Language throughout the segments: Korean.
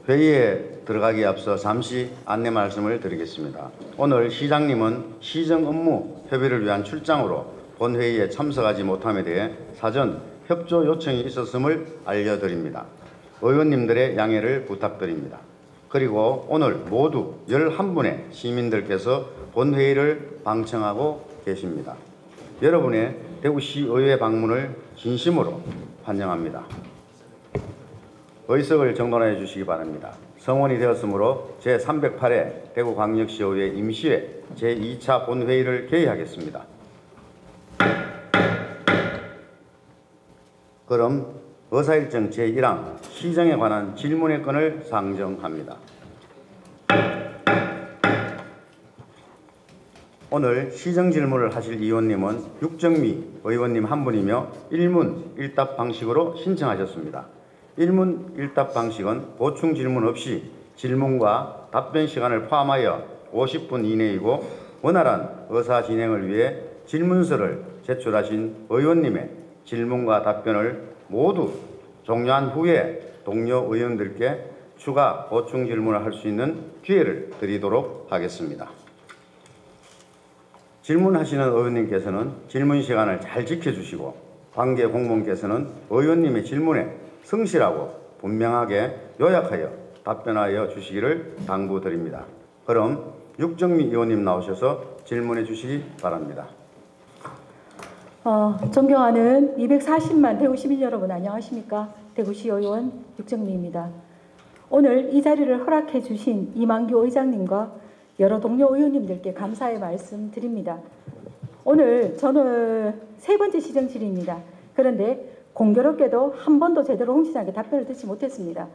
회의에 들어가기에 앞서 잠시 안내 말씀을 드리겠습니다. 오늘 시장님은 시정 업무 협의를 위한 출장으로 본회의에 참석하지 못함에 대해 사전 협조 요청이 있었음을 알려드립니다. 의원님들의 양해를 부탁드립니다. 그리고 오늘 모두 11분의 시민들께서 본회의를 방청하고 계십니다. 여러분의 대구시의회 방문을 진심으로 환영합니다. 의석을 정돈해 주시기 바랍니다. 성원이 되었으므로 제308회 대구광역시의회 임시회 제2차 본회의를 개의하겠습니다. 그럼 의사일정 제1항 시정에 관한 질문의 건을 상정합니다. 오늘 시정 질문을 하실 의원님은 육정미 의원님 한 분이며 1문 1답 방식으로 신청하셨습니다. 1문 1답 방식은 보충 질문 없이 질문과 답변 시간을 포함하여 50분 이내이고 원활한 의사 진행을 위해 질문서를 제출하신 의원님의 질문과 답변을 모두 종료한 후에 동료 의원들께 추가 보충 질문을 할 수 있는 기회를 드리도록 하겠습니다. 질문하시는 의원님께서는 질문 시간을 잘 지켜주시고 관계 공무원께서는 의원님의 질문에 성실하고 분명하게 요약하여 답변하여 주시기를 당부드립니다. 그럼 육정미 의원님 나오셔서 질문해 주시기 바랍니다. 존경하는 240만 대구 시민 여러분 안녕하십니까? 대구시 의원 육정미입니다. 오늘 이 자리를 허락해 주신 이만규 의장님과 여러 동료 의원님들께 감사의 말씀 드립니다. 오늘 저는 세 번째 시정질입니다. 그런데 공교롭게도 한 번도 제대로 홍 시장에게 답변을 듣지 못했습니다.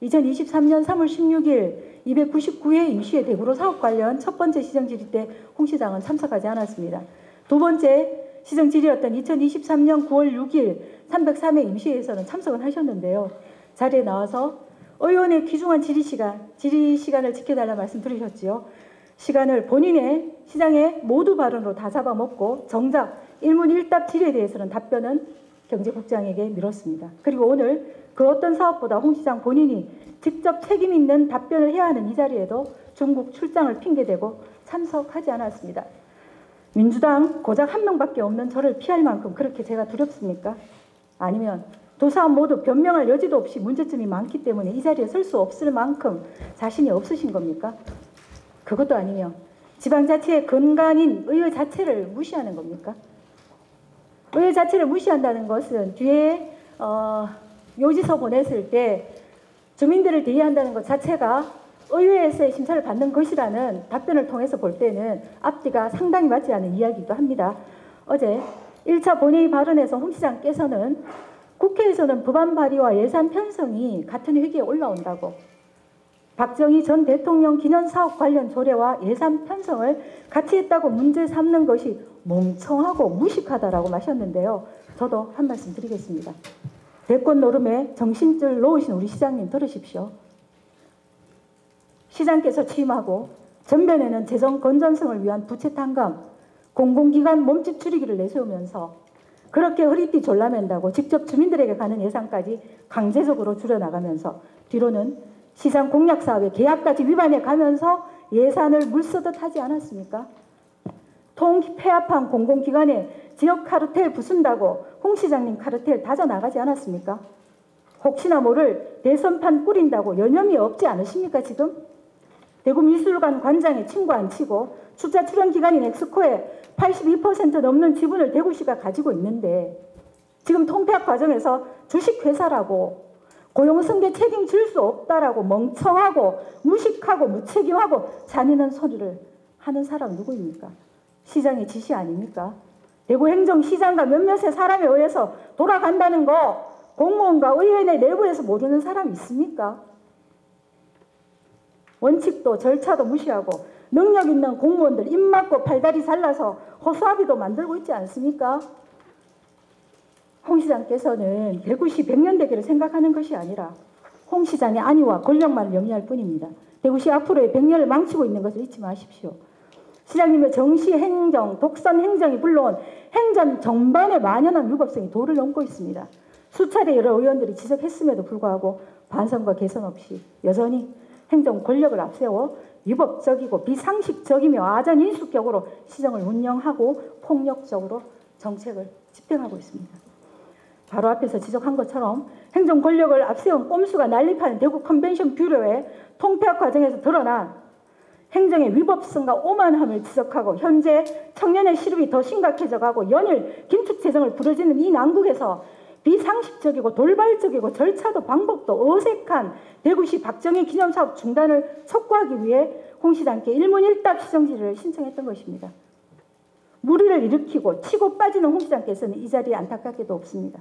2023년 3월 16일 299회 임시회 대구로 사업 관련 첫 번째 시정질의 때 홍 시장은 참석하지 않았습니다. 두 번째 시정질이었던 2023년 9월 6일 303회 임시회에서는 참석은 하셨는데요. 자리에 나와서 의원의 귀중한 질의 시간을 지켜달라 말씀 드리셨지요. 시간을 본인의 시장의 모두 발언으로 다 잡아먹고 정작 1문 1답 질의에 대해서는 답변은 경제국장에게 미뤘습니다. 그리고 오늘 그 어떤 사업보다 홍 시장 본인이 직접 책임 있는 답변을 해야 하는 이 자리에도 중국 출장을 핑계대고 참석하지 않았습니다. 민주당 고작 한 명밖에 없는 저를 피할 만큼 그렇게 제가 두렵습니까? 아니면 두 사람 모두 변명할 여지도 없이 문제점이 많기 때문에 이 자리에 설 수 없을 만큼 자신이 없으신 겁니까? 그것도 아니면 지방자치의 근간인 의회 자체를 무시하는 겁니까? 의회 자체를 무시한다는 것은 뒤에 요지서 보냈을 때 주민들을 대의한다는 것 자체가 의회에서의 심사를 받는 것이라는 답변을 통해서 볼 때는 앞뒤가 상당히 맞지 않은 이야기이기도 합니다. 어제 1차 본회의 발언에서 홍 시장께서는 국회에서는 법안 발의와 예산 편성이 같은 회기에 올라온다고, 박정희 전 대통령 기념사업 관련 조례와 예산 편성을 같이 했다고 문제 삼는 것이 멍청하고 무식하다라고 마셨는데요. 저도 한 말씀 드리겠습니다. 대권 노름에 정신줄 놓으신 우리 시장님 들으십시오. 시장께서 취임하고 전면에는 재정 건전성을 위한 부채 탕감, 공공기관 몸집 줄이기를 내세우면서 그렇게 허리띠 졸라맨다고 직접 주민들에게 가는 예산까지 강제적으로 줄여나가면서 뒤로는 시장 공약 사업의 계약까지 위반해 가면서 예산을 물쓰듯 하지 않았습니까? 통폐합한 공공기관에 지역 카르텔 부순다고 홍 시장님 카르텔 다져나가지 않았습니까? 혹시나 모를 대선판 꾸린다고 여념이 없지 않으십니까 지금? 대구미술관 관장에 친구 안 치고 투자 출연 기관인 엑스코의 82% 넘는 지분을 대구시가 가지고 있는데 지금 통폐합 과정에서 주식회사라고 고용승계 책임질 수 없다라고 멍청하고 무식하고 무책임하고 잔인한 소리를 하는 사람 누구입니까? 시장의 지시 아닙니까? 대구행정시장과 몇몇의 사람에 의해서 돌아간다는 거 공무원과 의회 내부에서 모르는 사람 있습니까? 원칙도 절차도 무시하고 능력 있는 공무원들 입 막고 팔다리 잘라서 허수아비도 만들고 있지 않습니까? 홍 시장께서는 대구시 100년대계를 생각하는 것이 아니라 홍 시장의 안위와 권력만을 영위할 뿐입니다. 대구시 앞으로의 100년을 망치고 있는 것을 잊지 마십시오. 시장님의 정시 행정, 독선 행정이 불러온 행정 전반의 만연한 위법성이 도를 넘고 있습니다. 수차례 여러 의원들이 지적했음에도 불구하고 반성과 개선 없이 여전히 행정 권력을 앞세워 위법적이고 비상식적이며 아전인수격으로 시정을 운영하고 폭력적으로 정책을 집행하고 있습니다. 바로 앞에서 지적한 것처럼 행정 권력을 앞세운 꼼수가 난립하는 대구 컨벤션 뷰로의 통폐합 과정에서 드러난 행정의 위법성과 오만함을 지적하고 현재 청년의 시름이 더 심각해져가고 연일 긴축 재정을 부르짖는 이 난국에서 비상식적이고 돌발적이고 절차도 방법도 어색한 대구시 박정희 기념사업 중단을 촉구하기 위해 홍 시장께 일문일답 시정지를 신청했던 것입니다. 무리를 일으키고 치고 빠지는 홍 시장께서는 이 자리에 안타깝게도 없습니다.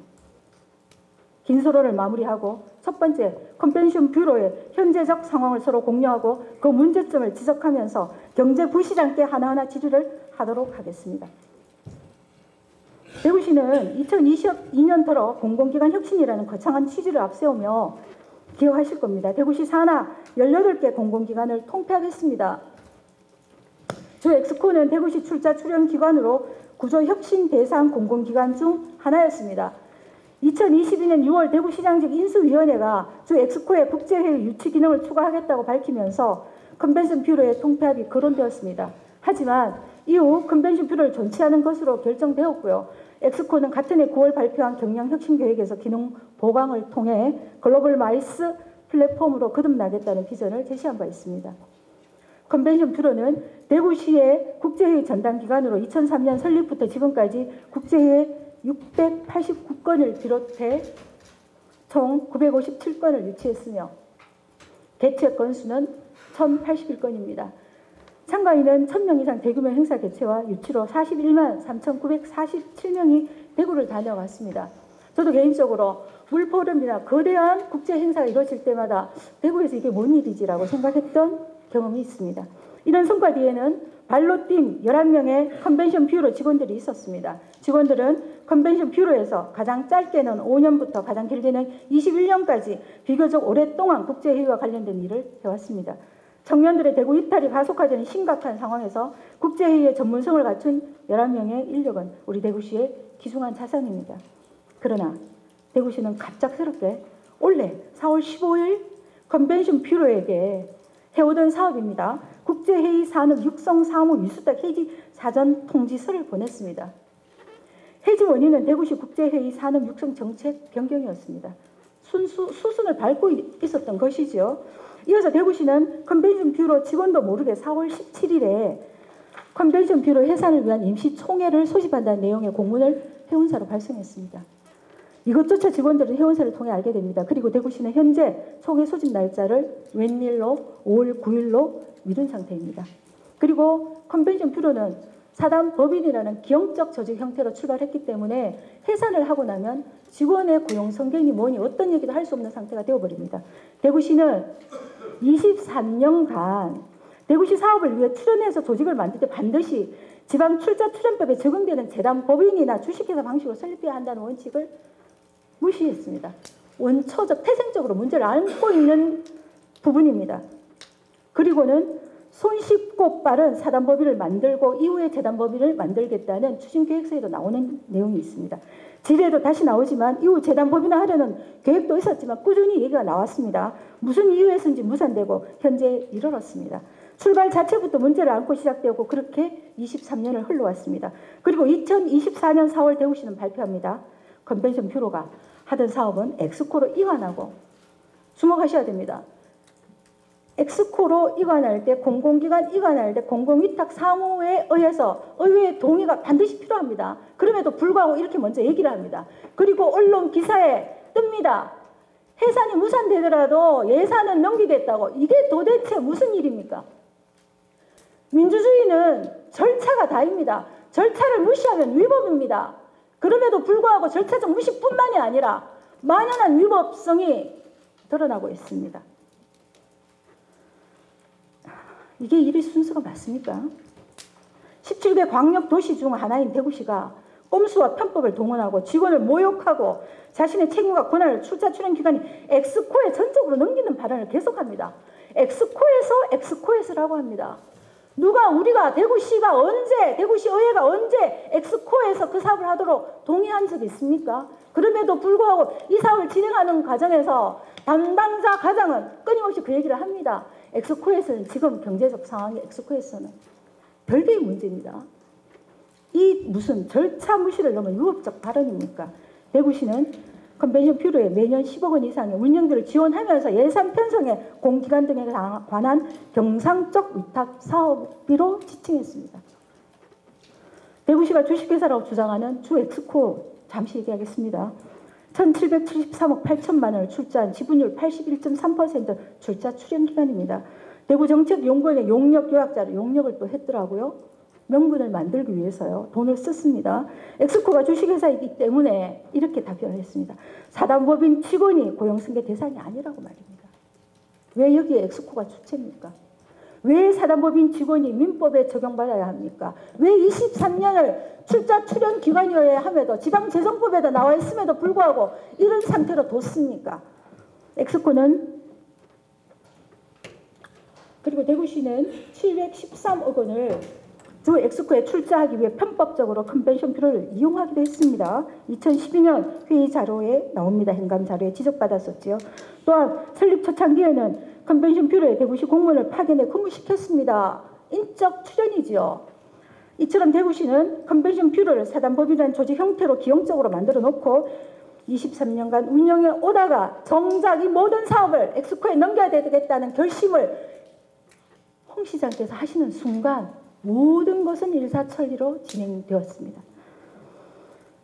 긴 서론을 마무리하고 첫 번째 컨벤션 뷰로의 현재적 상황을 서로 공유하고 그 문제점을 지적하면서 경제부시장께 하나하나 질의를 하도록 하겠습니다. 대구시는 2022년 들어 공공기관 혁신이라는 거창한 취지를 앞세우며 기억하실 겁니다. 대구시 산하 18개 공공기관을 통폐합했습니다. 주 엑스코는 대구시 출자 출연 기관으로 구조 혁신 대상 공공기관 중 하나였습니다. 2022년 6월 대구시장직 인수위원회가 주 엑스코의 국제회의 유치 기능을 추가하겠다고 밝히면서 컨벤션 뷰로의 통폐합이 거론되었습니다. 하지만 이후 컨벤션 뷰로를 존치하는 것으로 결정되었고요. 엑스코는 같은 해 9월 발표한 경영혁신계획에서 기능 보강을 통해 글로벌 마이스 플랫폼으로 거듭나겠다는 비전을 제시한 바 있습니다. 컨벤션 뷰로는 대구시의 국제회의 전담기관으로 2003년 설립부터 지금까지 국제회의 689건을 비롯해 총 957건을 유치했으며 개최 건수는 1081건입니다. 참가인은 1000명 이상 대규모 행사 개최와 유치로 41만 3,947명이 대구를 다녀왔습니다. 저도 개인적으로 물포럼이나 거대한 국제 행사가 이루어질 때마다 대구에서 이게 뭔 일이지라고 생각했던 경험이 있습니다. 이런 성과 뒤에는 발로 뛴 11명의 컨벤션 뷰로 직원들이 있었습니다. 직원들은 컨벤션 뷰로에서 가장 짧게는 5년부터 가장 길게는 21년까지 비교적 오랫동안 국제회의와 관련된 일을 해왔습니다. 청년들의 대구 이탈이 가속화되는 심각한 상황에서 국제회의의 전문성을 갖춘 11명의 인력은 우리 대구시의 귀중한 자산입니다. 그러나 대구시는 갑작스럽게 올해 4월 15일 컨벤션 뷰로에게 해오던 사업입니다. 국제회의 산업 육성 사무 위수탁 해지 사전 통지서를 보냈습니다. 해지 원인은 대구시 국제회의 산업 육성 정책 변경이었습니다. 수순을 밟고 있었던 것이죠. 이어서 대구시는 컨벤션 뷰로 직원도 모르게 4월 17일에 컨벤션 뷰로 해산을 위한 임시총회를 소집한다는 내용의 공문을 회원사로 발송했습니다. 이것조차 직원들은 회원사를 통해 알게 됩니다. 그리고 대구시는 현재 총회 소집 날짜를 웬일로 5월 9일로 미룬 상태입니다. 그리고 컨벤션 뷰로는 사단 법인이라는 기형적 조직 형태로 출발했기 때문에 해산을 하고 나면 직원의 고용 성격이 뭐니 어떤 얘기도 할 수 없는 상태가 되어버립니다. 대구시는 23년간 대구시 사업을 위해 출연해서 조직을 만들 때 반드시 지방 출자 출연법에 적용되는 재단 법인이나 주식회사 방식으로 설립해야 한다는 원칙을 무시했습니다. 원초적 태생적으로 문제를 안고 있는 부분입니다. 그리고는 손쉽고 빠른 사단법인을 만들고 이후에 재단법인을 만들겠다는 추진계획서에도 나오는 내용이 있습니다. 지뢰도 다시 나오지만 이후 재단법인을 하려는 계획도 있었지만 꾸준히 얘기가 나왔습니다. 무슨 이유에서인지 무산되고 현재 이르렀습니다. 출발 자체부터 문제를 안고 시작되었고 그렇게 23년을 흘러왔습니다. 그리고 2024년 4월 대구시는 발표합니다. 컨벤션 뷰로가 하던 사업은 엑스코로 이관하고 주목하셔야 됩니다. 엑스코로 이관할 때 공공기관 이관할 때 공공위탁 사무에 의해서 의회의 동의가 반드시 필요합니다. 그럼에도 불구하고 이렇게 먼저 얘기를 합니다. 그리고 언론 기사에 뜹니다. 해산이 무산되더라도 예산은 넘기겠다고. 이게 도대체 무슨 일입니까? 민주주의는 절차가 다입니다. 절차를 무시하면 위법입니다. 그럼에도 불구하고 절차적 무시뿐만이 아니라 만연한 위법성이 드러나고 있습니다. 이게 일의 순서가 맞습니까? 17개 광역도시 중 하나인 대구시가 꼼수와 편법을 동원하고 직원을 모욕하고 자신의 책임과 권한을 출자 출연 기관인 엑스코에 전적으로 넘기는 발언을 계속합니다. 엑스코에서라고 합니다. 누가 우리가 대구시가 언제 대구시 의회가 언제 엑스코에서 그 사업을 하도록 동의한 적이 있습니까? 그럼에도 불구하고 이 사업을 진행하는 과정에서 담당자 과장은 끊임없이 그 얘기를 합니다. 엑스코에서는 지금 경제적 상황이 엑스코에서는 별개의 문제입니다. 이 무슨 절차 무시를 넘은 유법적 발언입니까? 대구시는 컨벤션 뷰로에 매년 10억 원 이상의 운영비를 지원하면서 예산 편성에 공기관 등에 관한 경상적 위탁 사업비로 지칭했습니다. 대구시가 주식회사라고 주장하는 주 엑스코 잠시 얘기하겠습니다. 1,773억 8천만 원을 출자한 지분율 81.3% 출자 출연기관입니다. 대구정책연구원의 용역 요약자를 용역을 또 했더라고요. 명분을 만들기 위해서요. 돈을 썼습니다. 엑스코가 주식회사이기 때문에 이렇게 답변을 했습니다. 사단법인 직원이 고용승계 대상이 아니라고 말입니다. 왜 여기에 엑스코가 주체입니까? 왜 사단법인 직원이 민법에 적용받아야 합니까? 왜 23년을 출자 출연 기관이어야 함에도 지방재정법에도 나와 있음에도 불구하고 이런 상태로 뒀습니까? 엑스코는 그리고 대구시는 713억 원을 주 엑스코에 출자하기 위해 편법적으로 컨벤션 뷰로를 이용하기도 했습니다. 2012년 회의 자료에 나옵니다. 행감 자료에 지적받았었지요. 또한 설립 초창기에는 컨벤션 뷰로에 대구시 공무원을 파견해 근무시켰습니다. 인적 출연이지요. 이처럼 대구시는 컨벤션 뷰로를 사단법인이라는 조직 형태로 기형적으로 만들어 놓고 23년간 운영해 오다가 정작 이 모든 사업을 엑스코에 넘겨야 되겠다는 결심을 홍 시장께서 하시는 순간 모든 것은 일사천리로 진행되었습니다.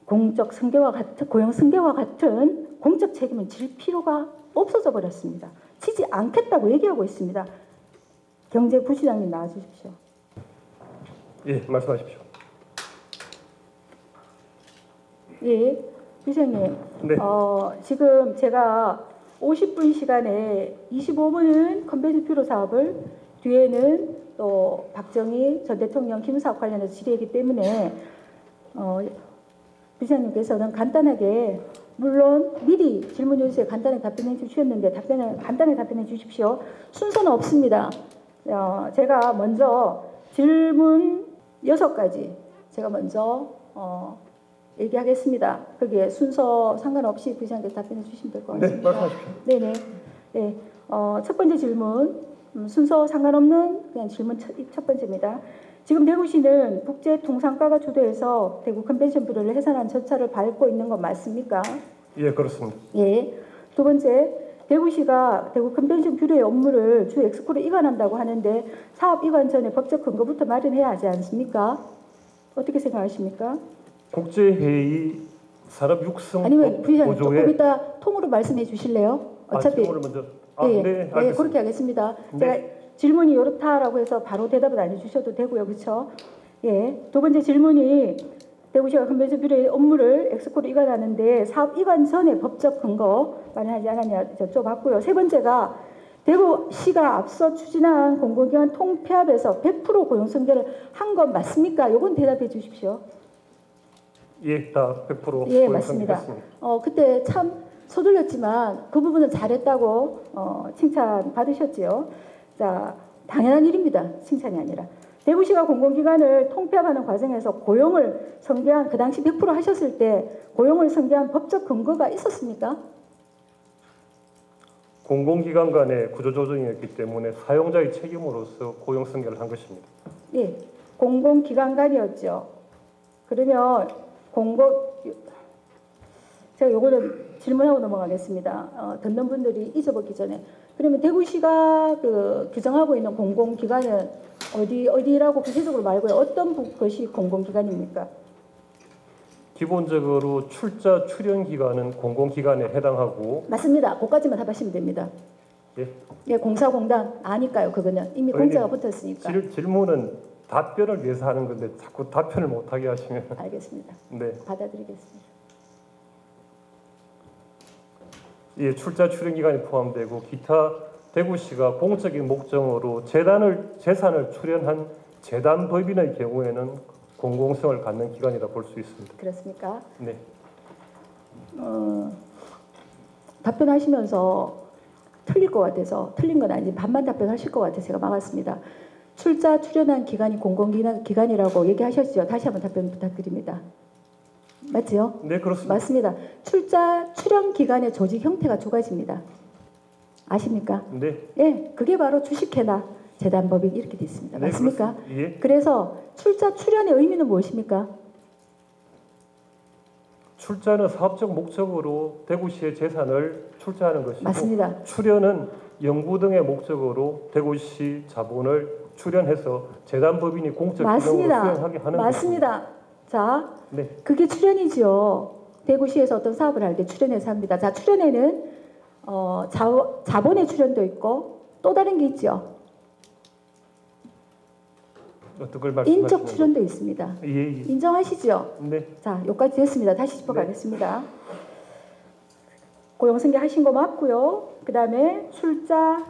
공적 승계와 같은 고용 승계와 같은 공적 책임은 질 필요가 없어져 버렸습니다. 지지 않겠다고 얘기하고 있습니다. 경제부시장님 나와주십시오. 예, 말씀하십시오. 예, 부시장님. 네. 지금 제가 50분 시간에 25분은 컨벤션 뷰로 사업을 뒤에는 또 박정희 전 대통령 기무사업 관련해서 질의하기 때문에 부시장님께서는 간단하게 물론 미리 질문 요지에 간단하게 답변해 주셨는데 간단하게 답변해 주십시오. 순서는 없습니다. 제가 먼저 질문 6가지 제가 먼저 얘기하겠습니다. 거기에 순서 상관없이 부시장님께서 답변해 주시면 될 것 같습니다. 네, 말씀하십시오. 네네. 네. 첫 번째 질문 순서 상관없는 그냥 질문 첫 번째입니다. 지금 대구시는 국제통상가가 주도해서 대구 컨벤션 뷰로를 해산한 절차를 밟고 있는 건 맞습니까? 예, 그렇습니다. 예. 두 번째, 대구시가 대구 컨벤션 뷰로의 업무를 주 엑스코로 이관한다고 하는데 사업 이관 전에 법적 근거부터 마련해야 하지 않습니까? 어떻게 생각하십니까? 국제회의 산업 육성 아니면 부시장님 조금 보조에 이따 통으로 말씀해 주실래요? 어차피 질문을 먼저 예, 네, 알겠습니다. 예, 그렇게 하겠습니다. 네. 제가 질문이 이렇다라고 해서 바로 대답을 안 해주셔도 되고요, 그렇죠? 예, 두 번째 질문이 대구시가 컨벤션 뷰로의 업무를 엑스코로 이관하는데 사업 이관 전에 법적 근거 마련하지 않았냐 여쭤봤고요. 세 번째가 대구시가 앞서 추진한 공공기관 통폐합에서 100% 고용 승계를 한 건 맞습니까? 이건 대답해 주십시오. 예, 다 100% 예, 맞습니다. 했습니다. 그때 참 서둘렀지만 그 부분은 잘했다고 칭찬 받으셨지요. 자, 당연한 일입니다. 칭찬이 아니라. 대구시가 공공기관을 통폐합하는 과정에서 고용을 승계한 그 당시 100% 하셨을 때 고용을 승계한 법적 근거가 있었습니까? 공공기관 간의 구조조정이었기 때문에 사용자의 책임으로서 고용 승계를 한 것입니다. 예, 공공기관 간이었죠. 그러면 제가 요거는 질문하고 넘어가겠습니다. 듣는 분들이 잊어버리기 전에. 그러면 대구시가 규정하고 있는 공공기관은 어디라고 구체적으로 말고요. 어떤 것이 공공기관입니까? 기본적으로 출자 출연 기관은 공공기관에 해당하고 맞습니다. 그까지만 답하시면 됩니다. 예, 예, 공사공단 아니까요. 그거는 이미 공짜가 붙었으니까. 질문은 답변을 위해서 하는 건데 자꾸 답변을 못하게 하시면 알겠습니다. 네, 받아들이겠습니다. 예, 출자 출연 기간이 포함되고 기타 대구시가 공적인 목적으로 재산을 출연한 재단 법인의 경우에는 공공성을 갖는 기관이라 볼 수 있습니다. 그렇습니까? 네. 답변하시면서 틀릴 것 같아서 틀린 건 아닌지 반만 답변하실 것 같아서 제가 막았습니다. 출자 출연한 기관이 공공기관이라고 얘기하셨죠. 다시 한번 답변 부탁드립니다. 맞지요? 네, 그렇습니다. 맞습니다. 출자 출연 기관의 조직 형태가 두 가지입니다. 아십니까? 네. 예, 그게 바로 주식회사 재단법인 이렇게 돼 있습니다. 네, 맞습니까? 그렇습니다. 예. 그래서 출자 출연의 의미는 무엇입니까? 출자는 사업적 목적으로 대구시의 재산을 출자하는 것이고 맞습니다. 출연은 연구 등의 목적으로 대구시 자본을 출연해서 재단법인이 공적 기능으로 맞습니다. 수행하게 하는 맞습니다. 자, 네. 그게 출연이죠. 대구시에서 어떤 사업을 할 때 출연해서 합니다. 자, 출연에는 자본의 출연도 있고 또 다른 게 있죠. 어떤 걸 말씀하시는 인적 출연도 있습니다. 예, 예. 인정하시죠? 네. 자, 여기까지 됐습니다. 다시 짚어가겠습니다. 고용승계 하신 거 맞고요. 그 다음에 출자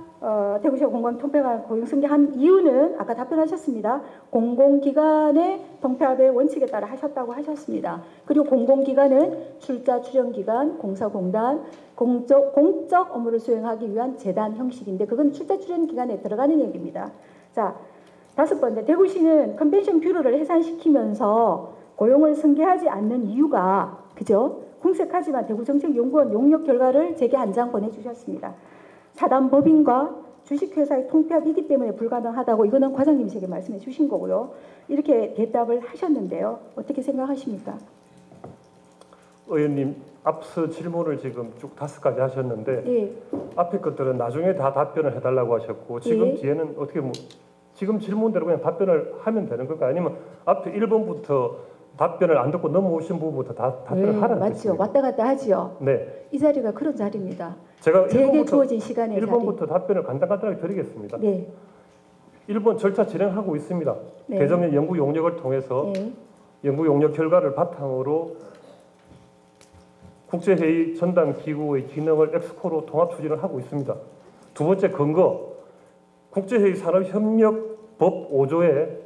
대구시가 공무원 통폐합 고용승계 한 이유는 아까 답변하셨습니다. 공공기관의 통폐합의 원칙에 따라 하셨다고 하셨습니다. 그리고 공공기관은 출자 출연기관, 공사공단, 공적 업무를 수행하기 위한 재단 형식인데 그건 출자 출연기관에 들어가는 얘기입니다. 자, 다섯 번째, 대구시는 컨벤션 뷰로를 해산시키면서 고용을 승계하지 않는 이유가 그죠? 궁색하지만 대구정책연구원 용역 결과를 제게 한 장 보내주셨습니다. 사단법인과 주식회사의 통폐합이기 때문에 불가능하다고 이거는 과장님이 제게 말씀해 주신 거고요. 이렇게 대답을 하셨는데요. 어떻게 생각하십니까? 의원님 앞서 질문을 지금 쭉 5가지 하셨는데 예. 앞에 것들은 나중에 다 답변을 해달라고 하셨고 지금 예. 뒤에는 어떻게 지금 질문대로 그냥 답변을 하면 되는 건가 아니면 앞에 1번부터 답변을 안 듣고 넘어오신 부분부터 다 답변을 하라는 맞죠. 뜻입니까? 왔다 갔다 하지요. 네. 이 자리가 그런 자리입니다. 제가 제게 1번부터, 주어진 시간의 1번부터 답변을 간단하게 드리겠습니다. 자리. 네. 1번 절차 진행하고 있습니다. 네. 개정의 연구 용역을 통해서 네. 연구 용역 결과를 바탕으로 국제회의 전담 기구의 기능을 엑스코로 통합 추진을 하고 있습니다. 두 번째 근거, 국제회의 산업협력법 5조에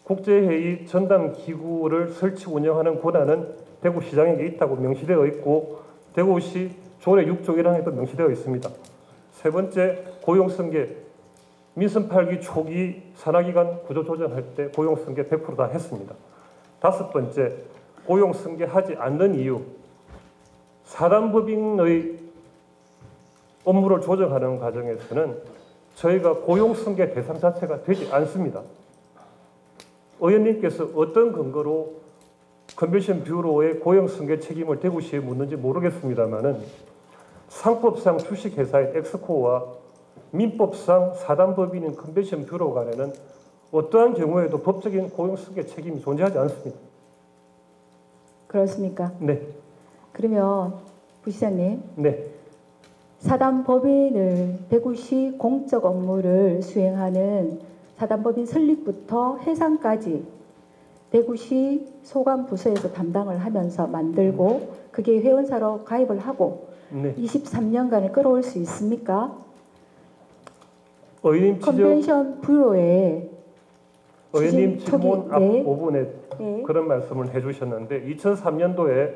국제회의 전담 기구를 설치 운영하는 권한은 대구시장에게 있다고 명시되어 있고 대구시 조례 6조 1항에도 명시되어 있습니다. 세 번째, 고용승계 민선 8기 초기 산하기관 구조 조정할 때 고용승계 100% 다 했습니다. 다섯 번째, 고용승계하지 않는 이유, 사단법인의 업무를 조정하는 과정에서는 저희가 고용승계 대상 자체가 되지 않습니다. 의원님께서 어떤 근거로 컨벤션 뷰로의 고용승계 책임을 대구시에 묻는지 모르겠습니다만은 상법상 주식회사인 엑스코와 민법상 사단법인인 컨벤션 뷰로 간에는 어떠한 경우에도 법적인 고용승계 책임이 존재하지 않습니다. 그렇습니까? 네. 그러면 부시장님, 네. 사단법인을 대구시 공적 업무를 수행하는 사단법인 설립부터 해산까지 대구시 소관부서에서 담당을 하면서 만들고 그게 회원사로 가입을 하고 네. 23년간을 끌어올 수 있습니까? 의원님 컨벤션 뷰로에 의원님 추진 질문 초기- 앞 네. 5분에 네. 그런 말씀을 해주셨는데 2003년도에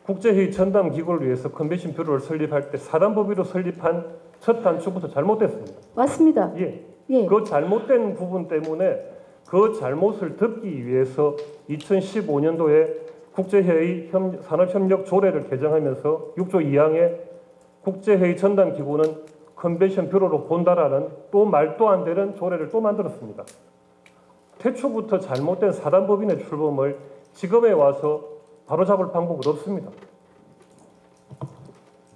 국제회의 전담 기구를 위해서 컨벤션 뷰로를 설립할 때 사단법인으로 설립한 첫 단추부터 잘못됐습니다. 맞습니다. 예. 예. 그 잘못된 부분 때문에 그 잘못을 덮기 위해서 2015년도에 국제회의 산업협력 조례를 개정하면서 6조 2항에 국제회의 전담 기구는 컨벤션 뷰로로 본다라는 또 말도 안 되는 조례를 또 만들었습니다. 태초부터 잘못된 사단법인의 출범을 지금에 와서 바로잡을 방법은 없습니다.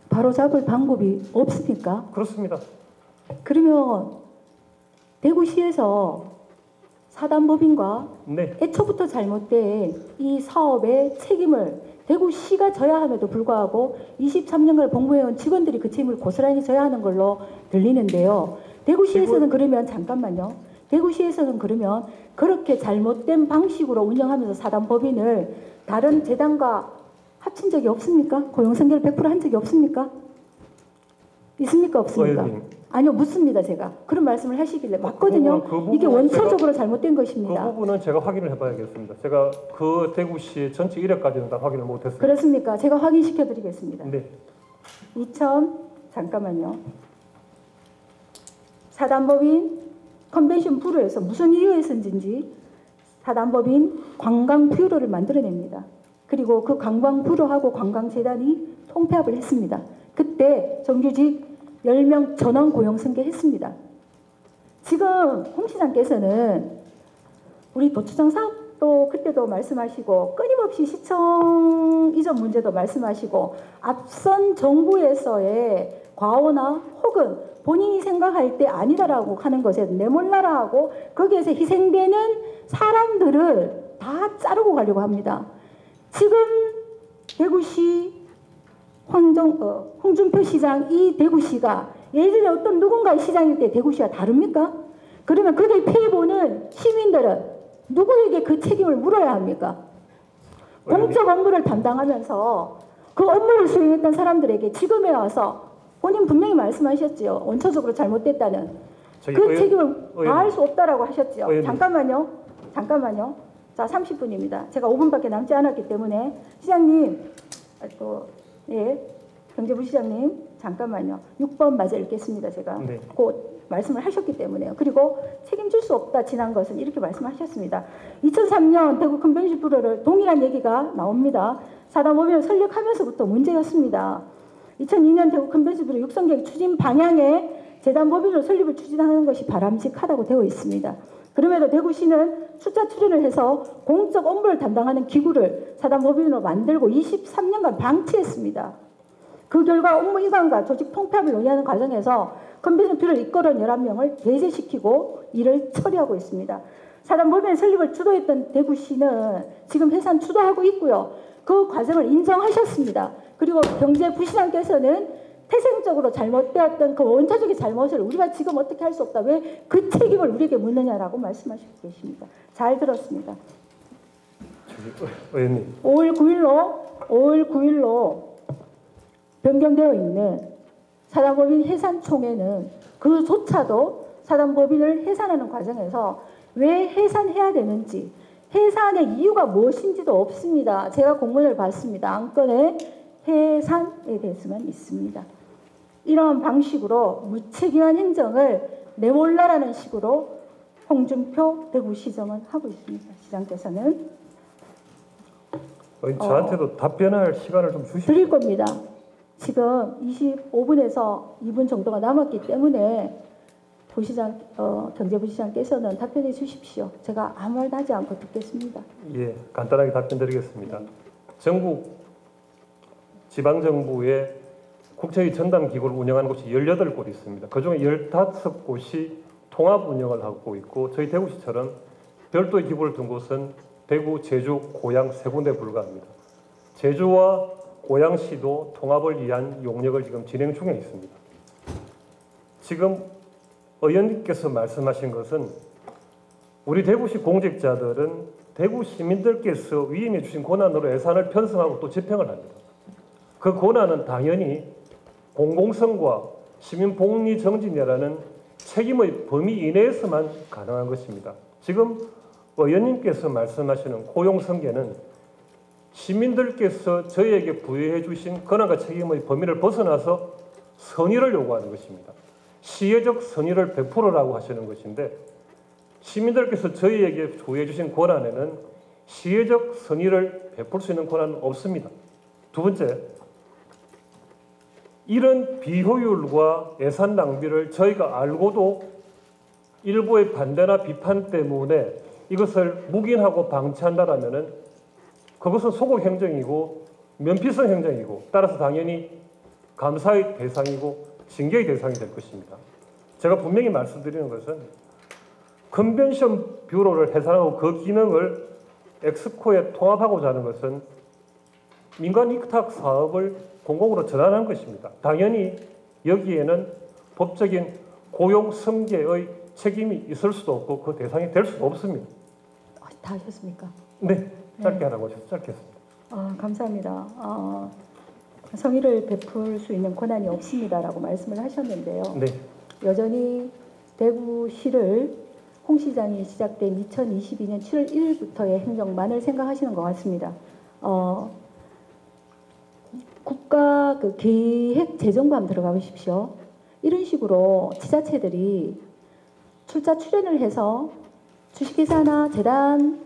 바로잡을 방법이 없습니까? 그렇습니다. 그러면 대구시에서 사단법인과 네. 애초부터 잘못된 이 사업의 책임을 대구시가 져야 함에도 불구하고 23년간 복무해온 직원들이 그 책임을 고스란히 져야 하는 걸로 들리는데요. 대구시에서는 그러면 잠깐만요. 대구시에서는 그러면 그렇게 잘못된 방식으로 운영하면서 사단법인을 다른 재단과 합친 적이 없습니까? 고용승계를 100% 한 적이 없습니까? 있습니까? 없습니까? 의원님. 아니요, 묻습니다, 제가. 그런 말씀을 하시길래 맞거든요. 그 부분은 이게 원초적으로 잘못된 것입니다. 그 부분은 제가 확인을 해봐야겠습니다. 제가 그 대구시 전체 이력까지는 다 확인을 못했습니다. 그렇습니까? 제가 확인시켜 드리겠습니다. 네. 잠깐만요. 사단법인 컨벤션 부로에서 무슨 이유에서인지 사단법인 관광부로를 만들어냅니다. 그리고 그 관광부로하고 관광재단이 통폐합을 했습니다. 그때 정규직 10명 전원 고용 승계했습니다. 지금 홍 시장께서는 우리 도초장 사업도 그때도 말씀하시고 끊임없이 시청 이전 문제도 말씀하시고 앞선 정부에서의 과오나 혹은 본인이 생각할 때 아니다라고 하는 것에 내몰라라 하고 거기에서 희생되는 사람들을 다 자르고 가려고 합니다. 지금 대구시 홍준표 시장 이 대구시가 예전에 어떤 누군가의 시장일 때 대구시와 다릅니까? 그러면 그들 피해 보는 시민들은 누구에게 그 책임을 물어야 합니까? 공적 업무를 담당하면서 그 업무를 수행했던 사람들에게 지금에 와서 본인 분명히 말씀하셨죠. 원초적으로 잘못됐다는 그 책임을 다할 수 없다라고 하셨죠. 잠깐만요. 자, 30분입니다. 제가 5분밖에 남지 않았기 때문에 시장님, 경제부 시장님 잠깐만요. 6번 마저 읽겠습니다. 제가 네. 곧 말씀을 하셨기 때문에요. 그리고 책임질 수 없다 지난 것은 이렇게 말씀하셨습니다. 2003년 대구 컨벤션 부로를 동일한 얘기가 나옵니다. 사단법인을 설립하면서부터 문제였습니다. 2002년 대구 컨벤션 부로 육성계획 추진 방향에 재단법인으로 설립을 추진하는 것이 바람직하다고 되어 있습니다. 그럼에도 대구시는 숫자 추진을 해서 공적 업무를 담당하는 기구를 사단법인으로 만들고 23년간 방치했습니다. 그 결과 업무 이관과 조직 통폐합을 논의하는 과정에서 컨벤션 부를 이끌어온 11명을 배제시키고 이를 처리하고 있습니다. 사단법인 설립을 주도했던 대구시는 지금 해산 주도하고 있고요. 그 과정을 인정하셨습니다. 그리고 경제부시장께서는 태생적으로 잘못되었던 그 원초적인 잘못을 우리가 지금 어떻게 할 수 없다. 왜 그 책임을 우리에게 묻느냐라고 말씀하시고 계십니다. 잘 들었습니다. 의원님. 5월 9일로 변경되어 있는 사단법인 해산총회는 그조차도 사단법인을 해산하는 과정에서 왜 해산해야 되는지 해산의 이유가 무엇인지도 없습니다. 제가 공문을 받습니다. 안건에 해산에 대해서만 있습니다. 이러한 방식으로 무책임한 행정을 내몰라라는 식으로 홍준표 대구시정은 하고 있습니다. 시장께서는 저한테도 답변할 시간을 좀 주십시오. 드릴 겁니다. 지금 25분에서 2분 정도가 남았기 때문에 부시장, 경제부시장께서는 답변해 주십시오. 제가 아무 말도 하지 않고 듣겠습니다. 예, 간단하게 답변드리겠습니다. 전국 지방정부의 국제의 전담기구를 운영하는 곳이 18곳 있습니다. 그중에 15곳이 통합 운영을 하고 있고 저희 대구시처럼 별도의 기구를 둔 곳은 대구, 제주, 고양 3군데 불과합니다. 제주와 고양시도 통합을 위한 용역을 지금 진행 중에 있습니다. 지금 의원님께서 말씀하신 것은 우리 대구시 공직자들은 대구 시민들께서 위임해 주신 권한으로 예산을 편성하고 또 집행을 합니다. 그 권한은 당연히 공공성과 시민복리 정진이라는 책임의 범위 이내에서만 가능한 것입니다. 지금 의원님께서 말씀하시는 고용성계는 시민들께서 저희에게 부여해 주신 권한과 책임의 범위를 벗어나서 선의를 요구하는 것입니다. 시혜적 선의를 100%라고 하시는 것인데 시민들께서 저희에게 부여해 주신 권한에는 시혜적 선의를 베풀 수 있는 권한은 없습니다. 두 번째, 이런 비효율과 예산 낭비를 저희가 알고도 일부의 반대나 비판 때문에 이것을 묵인하고 방치한다라면은 그것은 소극 행정이고 면피성 행정이고 따라서 당연히 감사의 대상이고 징계의 대상이 될 것입니다. 제가 분명히 말씀드리는 것은 컨벤션 뷰로를 해산하고 그 기능을 엑스코에 통합하고자 하는 것은 민간 위탁 사업을 공공으로 전환한 것입니다. 당연히 여기에는 법적인 고용 승계의 책임이 있을 수도 없고 그 대상이 될 수도 없습니다. 다 하셨습니까? 네, 짧게 하라고 하셔서 짧게 했습니다. 감사합니다. 성의를 베풀 수 있는 권한이 없습니다라고 말씀을 하셨는데요. 네. 여전히 대구시를 홍 시장이 시작된 2022년 7월 1일부터의 행정만을 생각하시는 것 같습니다. 국가 그 계획 재정부 한번 들어가 보십시오. 이런 식으로 지자체들이 출자 출연을 해서 주식회사나 재단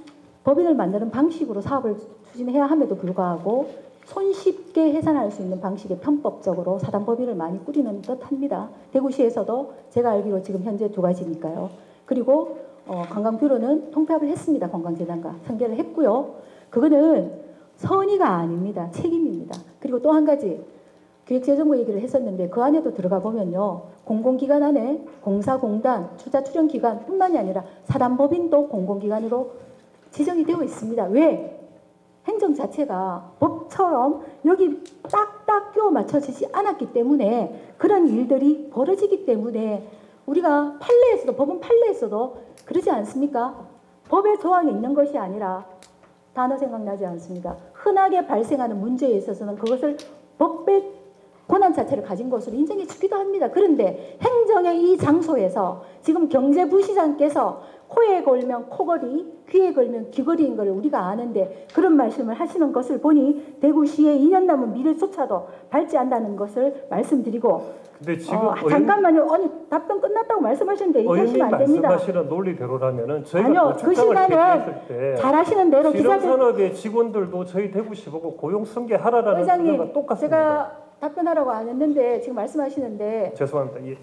법인을 만드는 방식으로 사업을 추진해야 함에도 불구하고 손쉽게 해산할 수 있는 방식의 편법적으로 사단법인을 많이 꾸리는 듯합니다. 대구시에서도 제가 알기로 지금 현재 2가지니까요. 그리고 관광뷰로는 통폐합을 했습니다. 관광재단과 선계를 했고요. 그거는 선의가 아닙니다. 책임입니다. 그리고 또 한 가지 기획재정부 얘기를 했었는데 그 안에도 들어가 보면요. 공공기관 안에 공사공단, 출자 출연 기관뿐만이 아니라 사단법인도 공공기관으로 지정이 되어 있습니다. 왜? 행정 자체가 법처럼 여기 딱딱 끼워 맞춰지지 않았기 때문에 그런 일들이 벌어지기 때문에 우리가 판례에서도 법은 판례에서도 그러지 않습니까? 법의 조항에 있는 것이 아니라 단어 생각나지 않습니다. 흔하게 발생하는 문제에 있어서는 그것을 법의 권한 자체를 가진 것으로 인정해 주기도 합니다. 그런데 행정의 이 장소에서 지금 경제부시장께서 코에 걸면 코걸이, 귀에 걸면 귀걸이인 걸 우리가 아는데 그런 말씀을 하시는 것을 보니 대구시의 2년 남은 미래조차도 밟지 않는다는 것을 말씀드리고 근데 지금 잠깐만요. 아니 답변 끝났다고 말씀하셨는데 얘기하시면 안 됩니다. 말씀하시는 논리대로라면은 저희가 아니요. 그 시간은 때 잘하시는 대로 실험산업의 직원들도 저희 대구시 보고 고용 승계하라라는 의견과 똑같습니다. 제가 답변하라고 안 했는데 지금 말씀하시는데 죄송합니다. 예.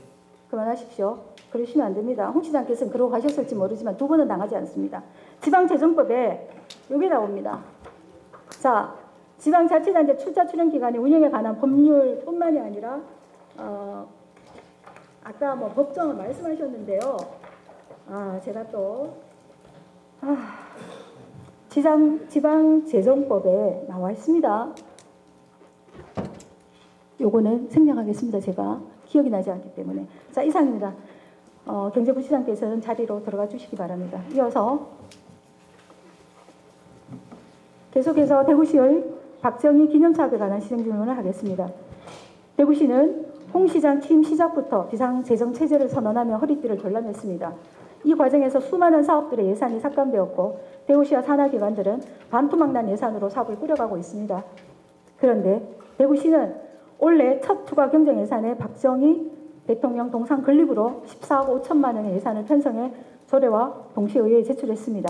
그만하십시오. 그러시면 안 됩니다. 홍 시장께서는 그러고 가셨을지 모르지만 두 번은 당하지 않습니다. 지방재정법에 이게 나옵니다. 자, 지방자치단체 출자 출연 기관의 운영에 관한 법률뿐만이 아니라 아까 뭐 법정을 말씀하셨는데요. 제가 또 지방재정법에 나와 있습니다. 요거는 생략하겠습니다. 제가 기억이 나지 않기 때문에. 자, 이상입니다. 경제부시장께서는 자리로 들어가 주시기 바랍니다. 이어서 계속해서 대구시의 박정희 기념사업에 관한 시정질문을 하겠습니다. 대구시는 홍 시장 취임 시작부터 비상재정체제를 선언하며 허리띠를 졸라맸습니다. 이 과정에서 수많은 사업들의 예산이 삭감되었고 대구시와 산하기관들은 반토막난 예산으로 사업을 꾸려가고 있습니다. 그런데 대구시는 올해 첫 투과 경정 예산에 박정희 대통령 동상 건립으로 14억 5천만 원의 예산을 편성해 조례와 동시의회에 제출했습니다.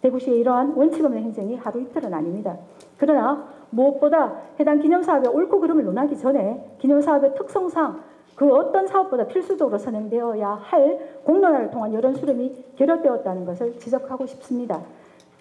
대구시의 이러한 원칙 없는 행정이 하루 이틀은 아닙니다. 그러나 무엇보다 해당 기념사업의 옳고 그름을 논하기 전에 기념사업의 특성상 그 어떤 사업보다 필수적으로 선행되어야 할 공론화를 통한 여론 수렴이 결여되었다는 것을 지적하고 싶습니다.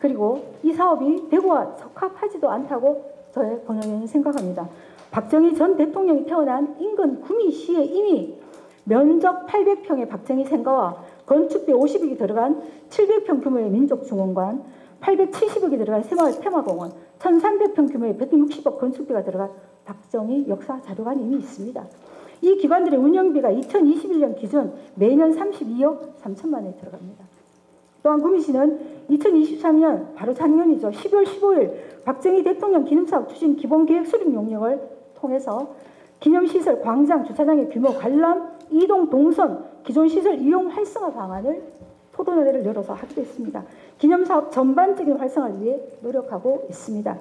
그리고 이 사업이 대구와 적합하지도 않다고 저의 본의원은 생각합니다. 박정희 전 대통령이 태어난 인근 구미시에 이미 면적 800평의 박정희 생가와 건축비 50억이 들어간 700평 규모의 민족중원관, 870억이 들어간 새마을 테마공원, 1300평 규모의 160억 건축비가 들어간 박정희 역사 자료관이 이미 있습니다. 이 기관들의 운영비가 2021년 기준 매년 32억 3천만 원이 들어갑니다. 또한 구미시는 2023년 바로 작년이죠. 12월 15일 박정희 대통령 기념사업 추진 기본계획 수립 용역을 통해서 기념시설, 광장, 주차장의 규모, 관람, 이동, 동선, 기존 시설 이용 활성화 방안을 토론회를 열어서 하기도 했습니다. 기념사업 전반적인 활성화를 위해 노력하고 있습니다.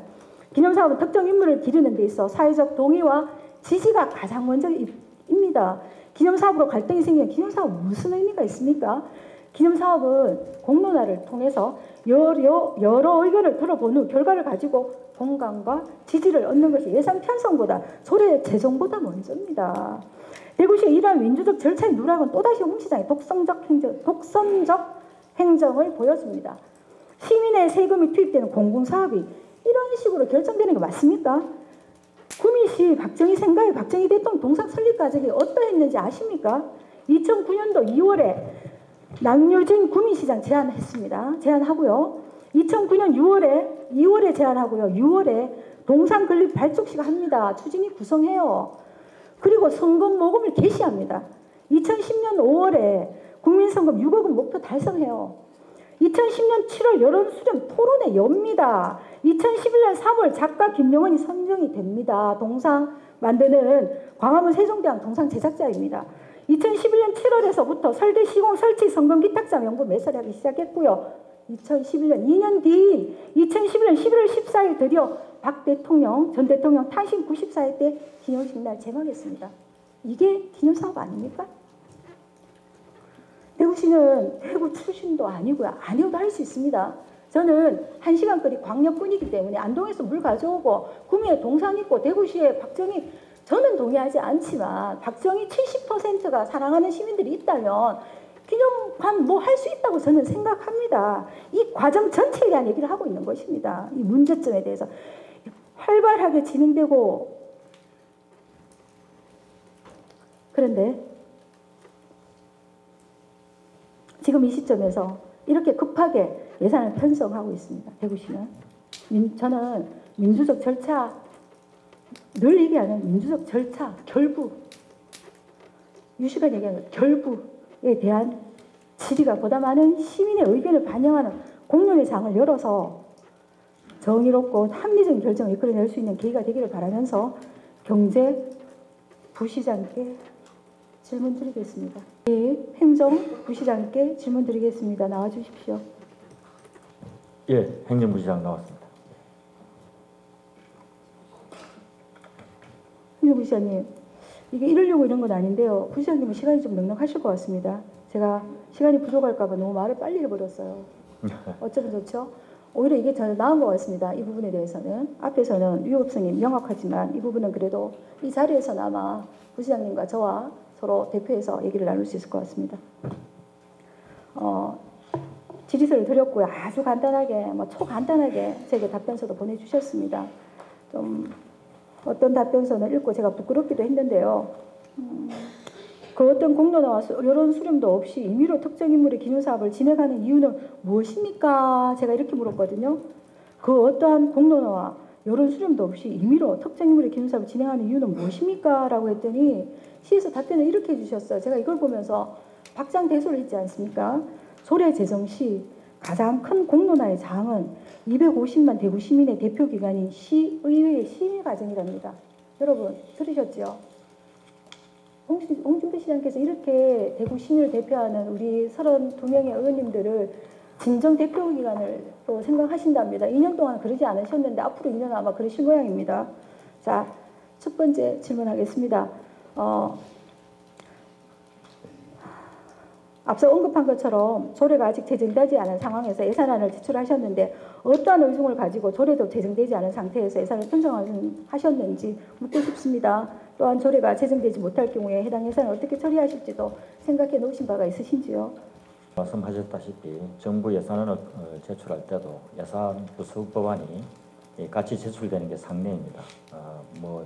기념사업은 특정 인물을 기르는 데 있어 사회적 동의와 지지가 가장 먼저입니다. 기념사업으로 갈등이 생기면 기념사업은 무슨 의미가 있습니까? 기념사업은 공론화를 통해서 여러 의견을 들어본 후 결과를 가지고 공감과 지지를 얻는 것이 예산 편성보다 조례 제정보다 먼저입니다. 대구시의 이러한 민주적 절차의 누락은 또다시 홍 시장의 독선적 행정을 보여줍니다. 시민의 세금이 투입되는 공공사업이 이런 식으로 결정되는 게 맞습니까? 구미시 박정희 생가의 박정희 대통령 동상 설립 과정이 어떠했는지 아십니까? 2009년도 2월에 남유진 구미시장 제안하고요. 2009년 2월에 제안하고요. 6월에 동상 건립 발족식을 합니다. 추진위 구성해요. 그리고 성금 모금을 개시합니다. 2010년 5월에 국민성금 6억 원 목표 달성해요. 2010년 7월 여론 수렴 토론회 엽니다. 2011년 3월 작가 김영원이 선정이 됩니다. 동상 만드는 광화문 세종대왕 동상 제작자입니다. 2011년 7월에서부터 설계 시공 설치 성금 기탁자 명부 매설하기 시작했고요. 2011년 2년 뒤인 2011년 11월 14일 드디어 전 대통령 탄신 94회 때 기념식 날 제망했습니다. 이게 기념사업 아닙니까? 대구시는 대구 출신도 아니고요. 아니어도 할 수 있습니다. 저는 1시간거리 광역군이기 때문에 안동에서 물 가져오고 구미에 동산 있고 대구시에 박정희, 저는 동의하지 않지만 박정희 70%가 사랑하는 시민들이 있다면 기념관 뭐 할 수 있다고 저는 생각합니다. 이 과정 전체에 대한 얘기를 하고 있는 것입니다. 이 문제점에 대해서 활발하게 진행되고, 그런데 지금 이 시점에서 이렇게 급하게 예산을 편성하고 있습니다. 대구시는. 저는 민주적 절차, 늘 얘기하는 민주적 절차, 결부, 유시가 얘기하는 결부에 대한 질의가 보다 많은 시민의 의견을 반영하는 공론의 장을 열어서 정의롭고 합리적인 결정을 이끌어낼 수 있는 계기가 되기를 바라면서 경제부시장께 질문 드리겠습니다. 예, 행정부시장께 질문 드리겠습니다. 나와 주십시오. 예, 행정부시장 나왔습니다. 행정부시장님, 이게 이러려고 이런 건 아닌데요. 부시장님은 시간이 좀 넉넉하실 것 같습니다. 제가 시간이 부족할까 봐 너무 말을 빨리 해버렸어요. 어쩌면 좋죠? 오히려 이게 더 나은 것 같습니다. 이 부분에 대해서는. 앞에서는 위법성이 명확하지만 이 부분은 그래도 이 자리에서나마 부시장님과 저와 서로 대표해서 얘기를 나눌 수 있을 것 같습니다. 질의서를 드렸고요. 아주 간단하게, 초간단하게 제게 답변서도 보내주셨습니다. 좀 어떤 답변서는 읽고 제가 부끄럽기도 했는데요. 그 어떤 공론화와 여론 수렴도 없이 임의로 특정 인물의 기념사업을 진행하는 이유는 무엇입니까? 제가 이렇게 물었거든요. 그 어떠한 공론화와 여론 수렴도 없이 임의로 특정 인물의 기념사업을 진행하는 이유는 무엇입니까? 라고 했더니 시에서 답변을 이렇게 해주셨어요. 제가 이걸 보면서 박장대소를 했지 않습니까? 조례 제정 시 가장 큰 공론화의 장은 250만 대구 시민의 대표기관인 시의회의 심의 과정이랍니다. 여러분 들으셨죠? 홍준표 시장께서 이렇게 대구 시민을 대표하는 우리 32명의 의원님들을 진정 대표기관을 또 생각하신답니다. 2년 동안 그러지 않으셨는데 앞으로 2년 아마 그러실 모양입니다. 자, 첫 번째 질문하겠습니다. 앞서 언급한 것처럼 조례가 아직 제정되지 않은 상황에서 예산안을 제출하셨는데 어떠한 의중을 가지고 조례도 제정되지 않은 상태에서 예산을 편성하셨는지 묻고 싶습니다. 또한 조례가 제정되지 못할 경우에 해당 예산을 어떻게 처리하실지도 생각해 놓으신 바가 있으신지요? 말씀하셨다시피 정부 예산안을 제출할 때도 예산 부수 법안이 같이 제출되는 게 상례입니다.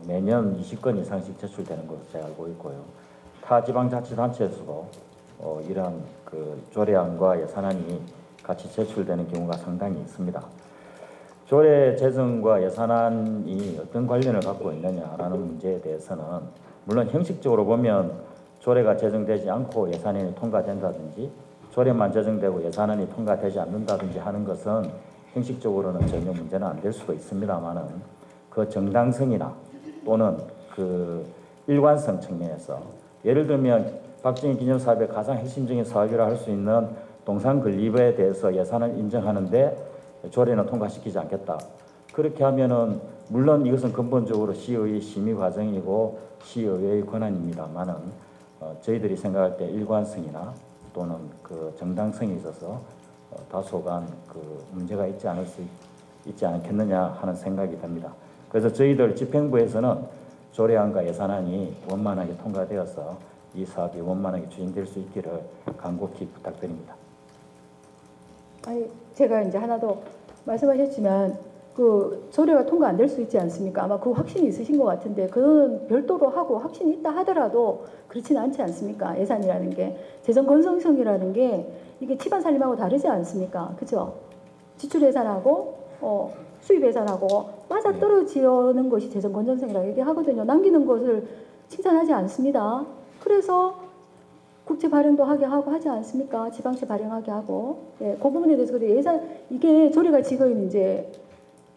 매년 20건 이상씩 제출되는 것으로 제가 알고 있고요. 타 지방자치단체에서도 이러한 그 조례안과 예산안이 같이 제출되는 경우가 상당히 있습니다. 조례 제정과 예산안이 어떤 관련을 갖고 있느냐라는 문제에 대해서는 물론 형식적으로 보면 조례가 제정되지 않고 예산안이 통과된다든지 조례만 제정되고 예산안이 통과되지 않는다든지 하는 것은 형식적으로는 전혀 문제는 안 될 수도 있습니다만은 그 정당성이나 또는 그 일관성 측면에서 예를 들면 박정희 기념사업의 가장 핵심적인 사업이라 할 수 있는 동산 건립에 대해서 예산을 인정하는데 조례는 통과시키지 않겠다. 그렇게 하면은 물론 이것은 근본적으로 시의회 심의 과정이고 시의회의 권한입니다만은 저희들이 생각할 때 일관성이나 또는 그 정당성에 있어서 다소간 그 문제가 있지 않겠느냐 하는 생각이 듭니다. 그래서 저희들 집행부에서는 조례안과 예산안이 원만하게 통과되어서 이 사업이 원만하게 추진될 수 있기를 간곡히 부탁드립니다. 아니, 제가 이제 하나 더 말씀하셨지만 그 조례가 통과 안 될 수 있지 않습니까? 아마 그 확신이 있으신 것 같은데 그건 별도로 하고 확신이 있다 하더라도 그렇지는 않지 않습니까? 예산이라는 게 재정 건성성이라는 게 이게 집안 살림하고 다르지 않습니까? 그죠? 지출 예산하고 수입 예산하고 맞아떨어지는 것이 재정 건전성이라고 얘기하거든요. 남기는 것을 칭찬하지 않습니다. 그래서 국채 발행도 하게 하고 하지 않습니까? 지방채 발행하게 하고. 예, 그 부분에 대해서 그래 예산 이게 조례가 지금 이제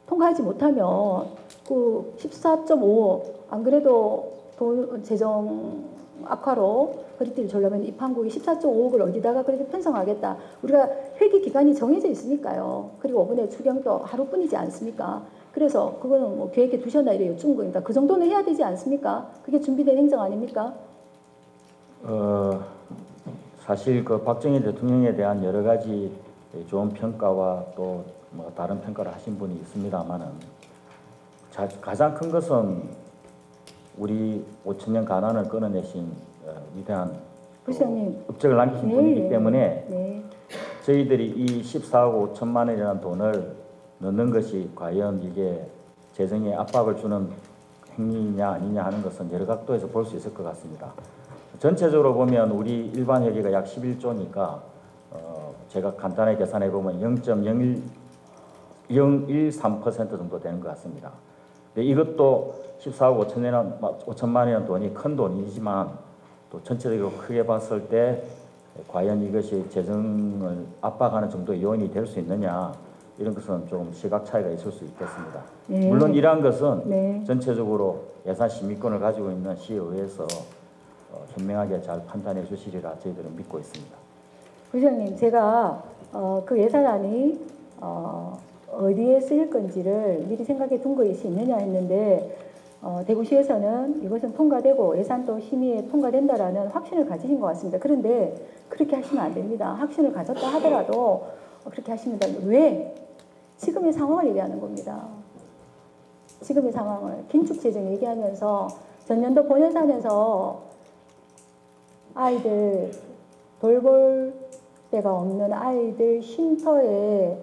통과하지 못하면 그 14.5 안 그래도 재정 악화로 허리띠를 졸라면 입항국이 14.5억을 어디다가 그렇게 편성하겠다. 우리가 회기 기간이 정해져 있으니까요. 그리고 5분의 추경도 하루뿐이지 않습니까? 그래서 그거는 뭐 계획에 두셨나 이래 여쭈는 겁니다. 그 정도는 해야 되지 않습니까? 그게 준비된 행정 아닙니까? 사실 그 박정희 대통령에 대한 여러 가지 좋은 평가와 또 뭐 다른 평가를 하신 분이 있습니다만은 가장 큰 것은 우리 5천년 가난을 끊어내신 위대한 부시장님. 업적을 남기신 네, 분이기 네, 때문에 네. 저희들이 이 14억 5천만 원이라는 돈을 넣는 것이 과연 이게 재정에 압박을 주는 행위냐 아니냐 하는 것은 여러 각도에서 볼 수 있을 것 같습니다. 전체적으로 보면 우리 일반 회계가 약 11조니까 제가 간단하게 계산해 보면 0.013% 정도 되는 것 같습니다. 근데 이것도 14억 5천만 원이라는 돈이 큰 돈이지만 또 전체적으로 크게 봤을 때 과연 이것이 재정을 압박하는 정도의 요인이 될 수 있느냐 이런 것은 좀 시각 차이가 있을 수 있겠습니다. 네. 물론 이러한 것은 네. 전체적으로 예산 심의권을 가지고 있는 시의회에서 현명하게 잘 판단해 주시리라 저희들은 믿고 있습니다. 부시장님, 제가 그 예산안이 어디에 쓰일 건지를 미리 생각해 둔 것이 있느냐 했는데 대구시에서는 이것은 통과되고 예산도 심의에 통과된다라는 확신을 가지신 것 같습니다. 그런데 그렇게 하시면 안 됩니다. 확신을 가졌다 하더라도 그렇게 하시면 됩니다. 왜? 지금의 상황을 얘기하는 겁니다. 지금의 상황을 긴축재정 얘기하면서 전년도 본예산에서 아이들 돌볼 데가 없는 아이들 쉼터에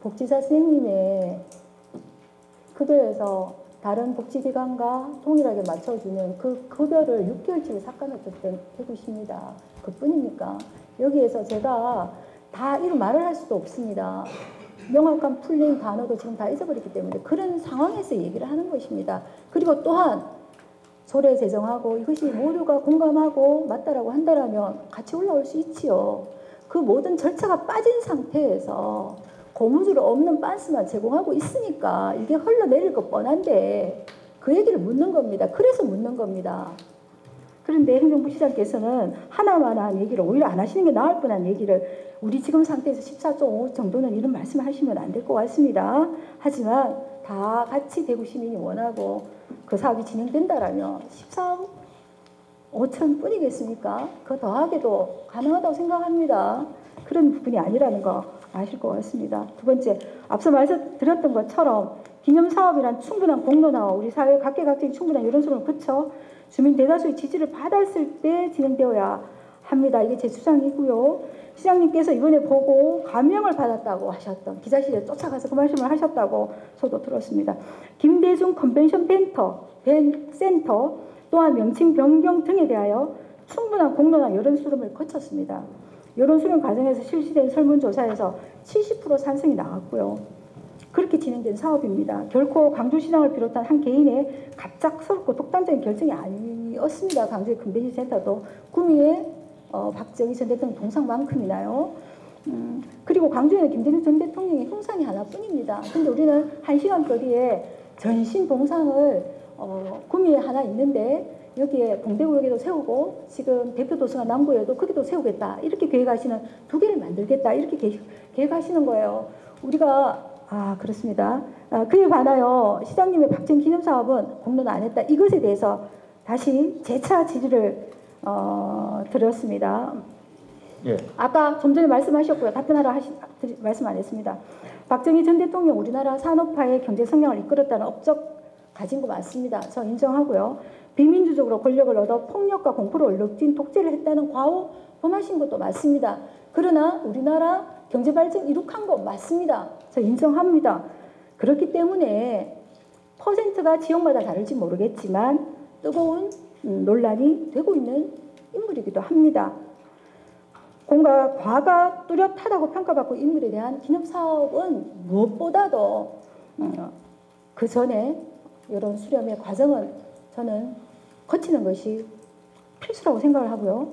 복지사 선생님의 급여에서 다른 복지기관과 동일하게 맞춰주는 그 급여를 6개월치로 삭감했던 대구시입니다. 그뿐입니까? 여기에서 제가 다 이런 말을 할 수도 없습니다. 명확한 풀린 단어도 지금 다 잊어버렸기 때문에 그런 상황에서 얘기를 하는 것입니다. 그리고 또한 조례 제정하고 이것이 모두가 공감하고 맞다라고 한다라면 같이 올라올 수 있지요. 그 모든 절차가 빠진 상태에서 고무줄 없는 빤스만 제공하고 있으니까 이게 흘러내릴 것 뻔한데 그 얘기를 묻는 겁니다. 그래서 묻는 겁니다. 그런데 행정부 시장께서는 하나만한 얘기를 오히려 안 하시는 게 나을 뻔한 얘기를 우리 지금 상태에서 14.5 정도는 이런 말씀을 하시면 안 될 것 같습니다. 하지만 다 같이 대구 시민이 원하고 그 사업이 진행된다라면 14억 5천 뿐이겠습니까? 그 더하게도 가능하다고 생각합니다. 그런 부분이 아니라는 거 아실 것 같습니다. 두 번째, 앞서 말씀드렸던 것처럼 기념사업이란 충분한 공론화와 우리 사회 각계각층이 충분한 여론수를 거쳐 주민 대다수의 지지를 받았을 때 진행되어야 합니다. 이게 제 주장이고요. 시장님께서 이번에 보고 감명을 받았다고 하셨던 기자실에 쫓아가서 그 말씀을 하셨다고 저도 들었습니다. 김대중 컨벤션 센터 또한 명칭 변경 등에 대하여 충분한 공론화 여론 수렴을 거쳤습니다. 여론 수렴 과정에서 실시된 설문조사에서 70% 찬성이 나왔고요. 그렇게 진행된 사업입니다. 결코 광주시장을 비롯한 한 개인의 갑작스럽고 독단적인 결정이 아니었습니다. 광주의 컨벤션 센터도 구미의 박정희 전 대통령 동상만큼이나요. 그리고 광주에는 김대중 전 대통령의 흉상이 하나뿐입니다. 근데 우리는 1시간 거리에 전신 동상을 구미에 하나 있는데 여기에 동대구역에도 세우고 지금 대표 도서관 남구에도 거기도 세우겠다. 이렇게 계획하시는 두 개를 만들겠다. 이렇게 계획하시는 거예요. 우리가 그렇습니다. 그에 관하여 시장님의 박정희 기념사업은 공론 안 했다. 이것에 대해서 다시 재차 질의를 드렸습니다. 예. 아까 좀 전에 말씀하셨고요. 답변하라 말씀 안 했습니다. 박정희 전 대통령 우리나라 산업화의 경제 성장을 이끌었다는 업적 가진 거 맞습니다. 저 인정하고요. 비민주적으로 권력을 얻어 폭력과 공포로 얼룩진 독재를 했다는 과오 범하신 것도 맞습니다. 그러나 우리나라 경제 발전 이룩한 거 맞습니다. 저 인정합니다. 그렇기 때문에 퍼센트가 지역마다 다를지 모르겠지만 뜨거운 논란이 되고 있는 인물이기도 합니다. 공과 과가 뚜렷하다고 평가받고 인물에 대한 기념사업은 무엇보다도 그 전에 여론 수렴의 과정은 저는 거치는 것이 필수라고 생각을 하고요.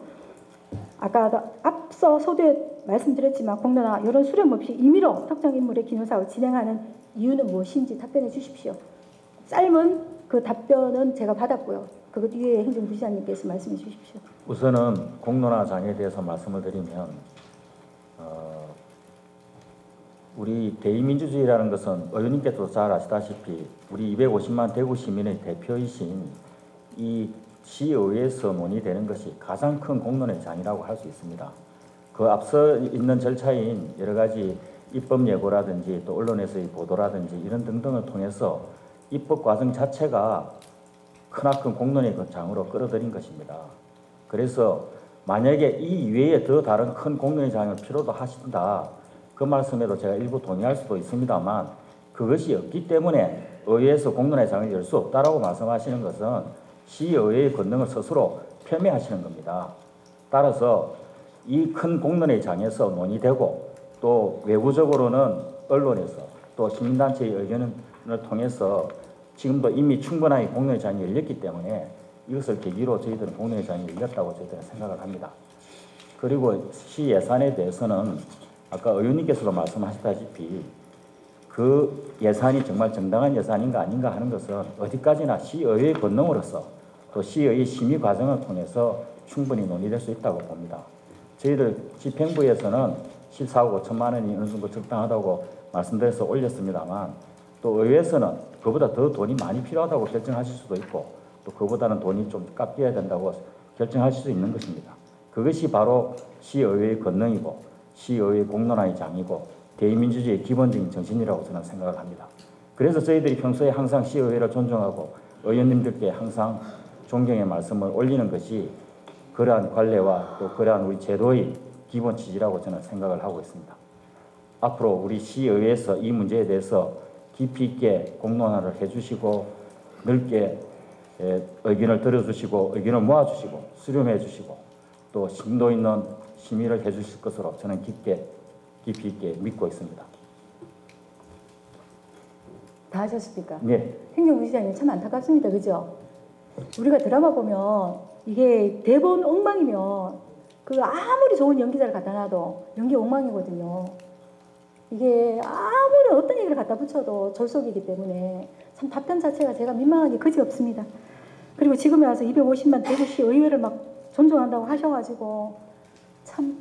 아까 앞서 서두에 말씀드렸지만 공론화 여론 수렴 없이 임의로 특정 인물의 기념사업을 진행하는 이유는 무엇인지 답변해 주십시오. 짧은 그 답변은 제가 받았고요. 그것 뒤에 행정부 시장님께서 말씀해 주십시오. 우선은 공론화 장에 대해서 말씀을 드리면 우리 대의민주주의라는 것은 의원님께서도 잘 아시다시피 우리 250만 대구 시민의 대표이신 이 시의회에서 논의되는 것이 가장 큰 공론의 장이라고 할 수 있습니다. 그 앞서 있는 절차인 여러 가지 입법 예고라든지 또 언론에서의 보도라든지 이런 등등을 통해서 입법 과정 자체가 크나큰 공론의 그 장으로 끌어들인 것입니다. 그래서 만약에 이 이외에 더 다른 큰 공론의 장을 필요도 하신다, 그 말씀에도 제가 일부 동의할 수도 있습니다만 그것이 없기 때문에 의회에서 공론의 장을 열 수 없다라고 말씀하시는 것은 시의회의 권능을 스스로 폄훼하시는 겁니다. 따라서 이 큰 공론의 장에서 논의되고 또 외부적으로는 언론에서 또 시민단체의 의견을 통해서 지금도 이미 충분하게 공론의 장이 열렸기 때문에 이것을 계기로 저희들은 공론의 장이 열렸다고 저희들은 생각을 합니다. 그리고 시 예산에 대해서는 아까 의원님께서도 말씀하셨다시피 그 예산이 정말 정당한 예산인가 아닌가 하는 것은 어디까지나 시의회의 권능으로서 또 시의회 심의 과정을 통해서 충분히 논의될 수 있다고 봅니다. 저희들 집행부에서는 14억 5천만 원이 어느 정도 적당하다고 말씀드려서 올렸습니다만 또 의회에서는 그보다 더 돈이 많이 필요하다고 결정하실 수도 있고 또 그보다는 돈이 좀 깎여야 된다고 결정하실 수 있는 것입니다. 그것이 바로 시의회의 권능이고 시의회의 공론화의 장이고 대의민주주의의 기본적인 정신이라고 저는 생각을 합니다. 그래서 저희들이 평소에 항상 시의회를 존중하고 의원님들께 항상 존경의 말씀을 올리는 것이 그러한 관례와 또 그러한 우리 제도의 기본 취지라고 저는 생각을 하고 있습니다. 앞으로 우리 시의회에서 이 문제에 대해서 깊이 있게 공론화를 해주시고 넓게 의견을 들어주시고 의견을 모아주시고 수렴해 주시고 또 심도 있는 심의를 해주실 것으로 저는 깊이 있게 믿고 있습니다. 다 하셨습니까? 네. 행정부시장님 참 안타깝습니다. 그죠? 우리가 드라마 보면 이게 대본 엉망이면 그 아무리 좋은 연기자를 갖다 놔도 연기 엉망이거든요. 이게 아무리 어떤 얘기를 갖다 붙여도 졸속이기 때문에 참 답변 자체가 제가 민망하게 그지없습니다. 그리고 지금에 와서 250만 대구시 의회를 막 존중한다고 하셔가지고 참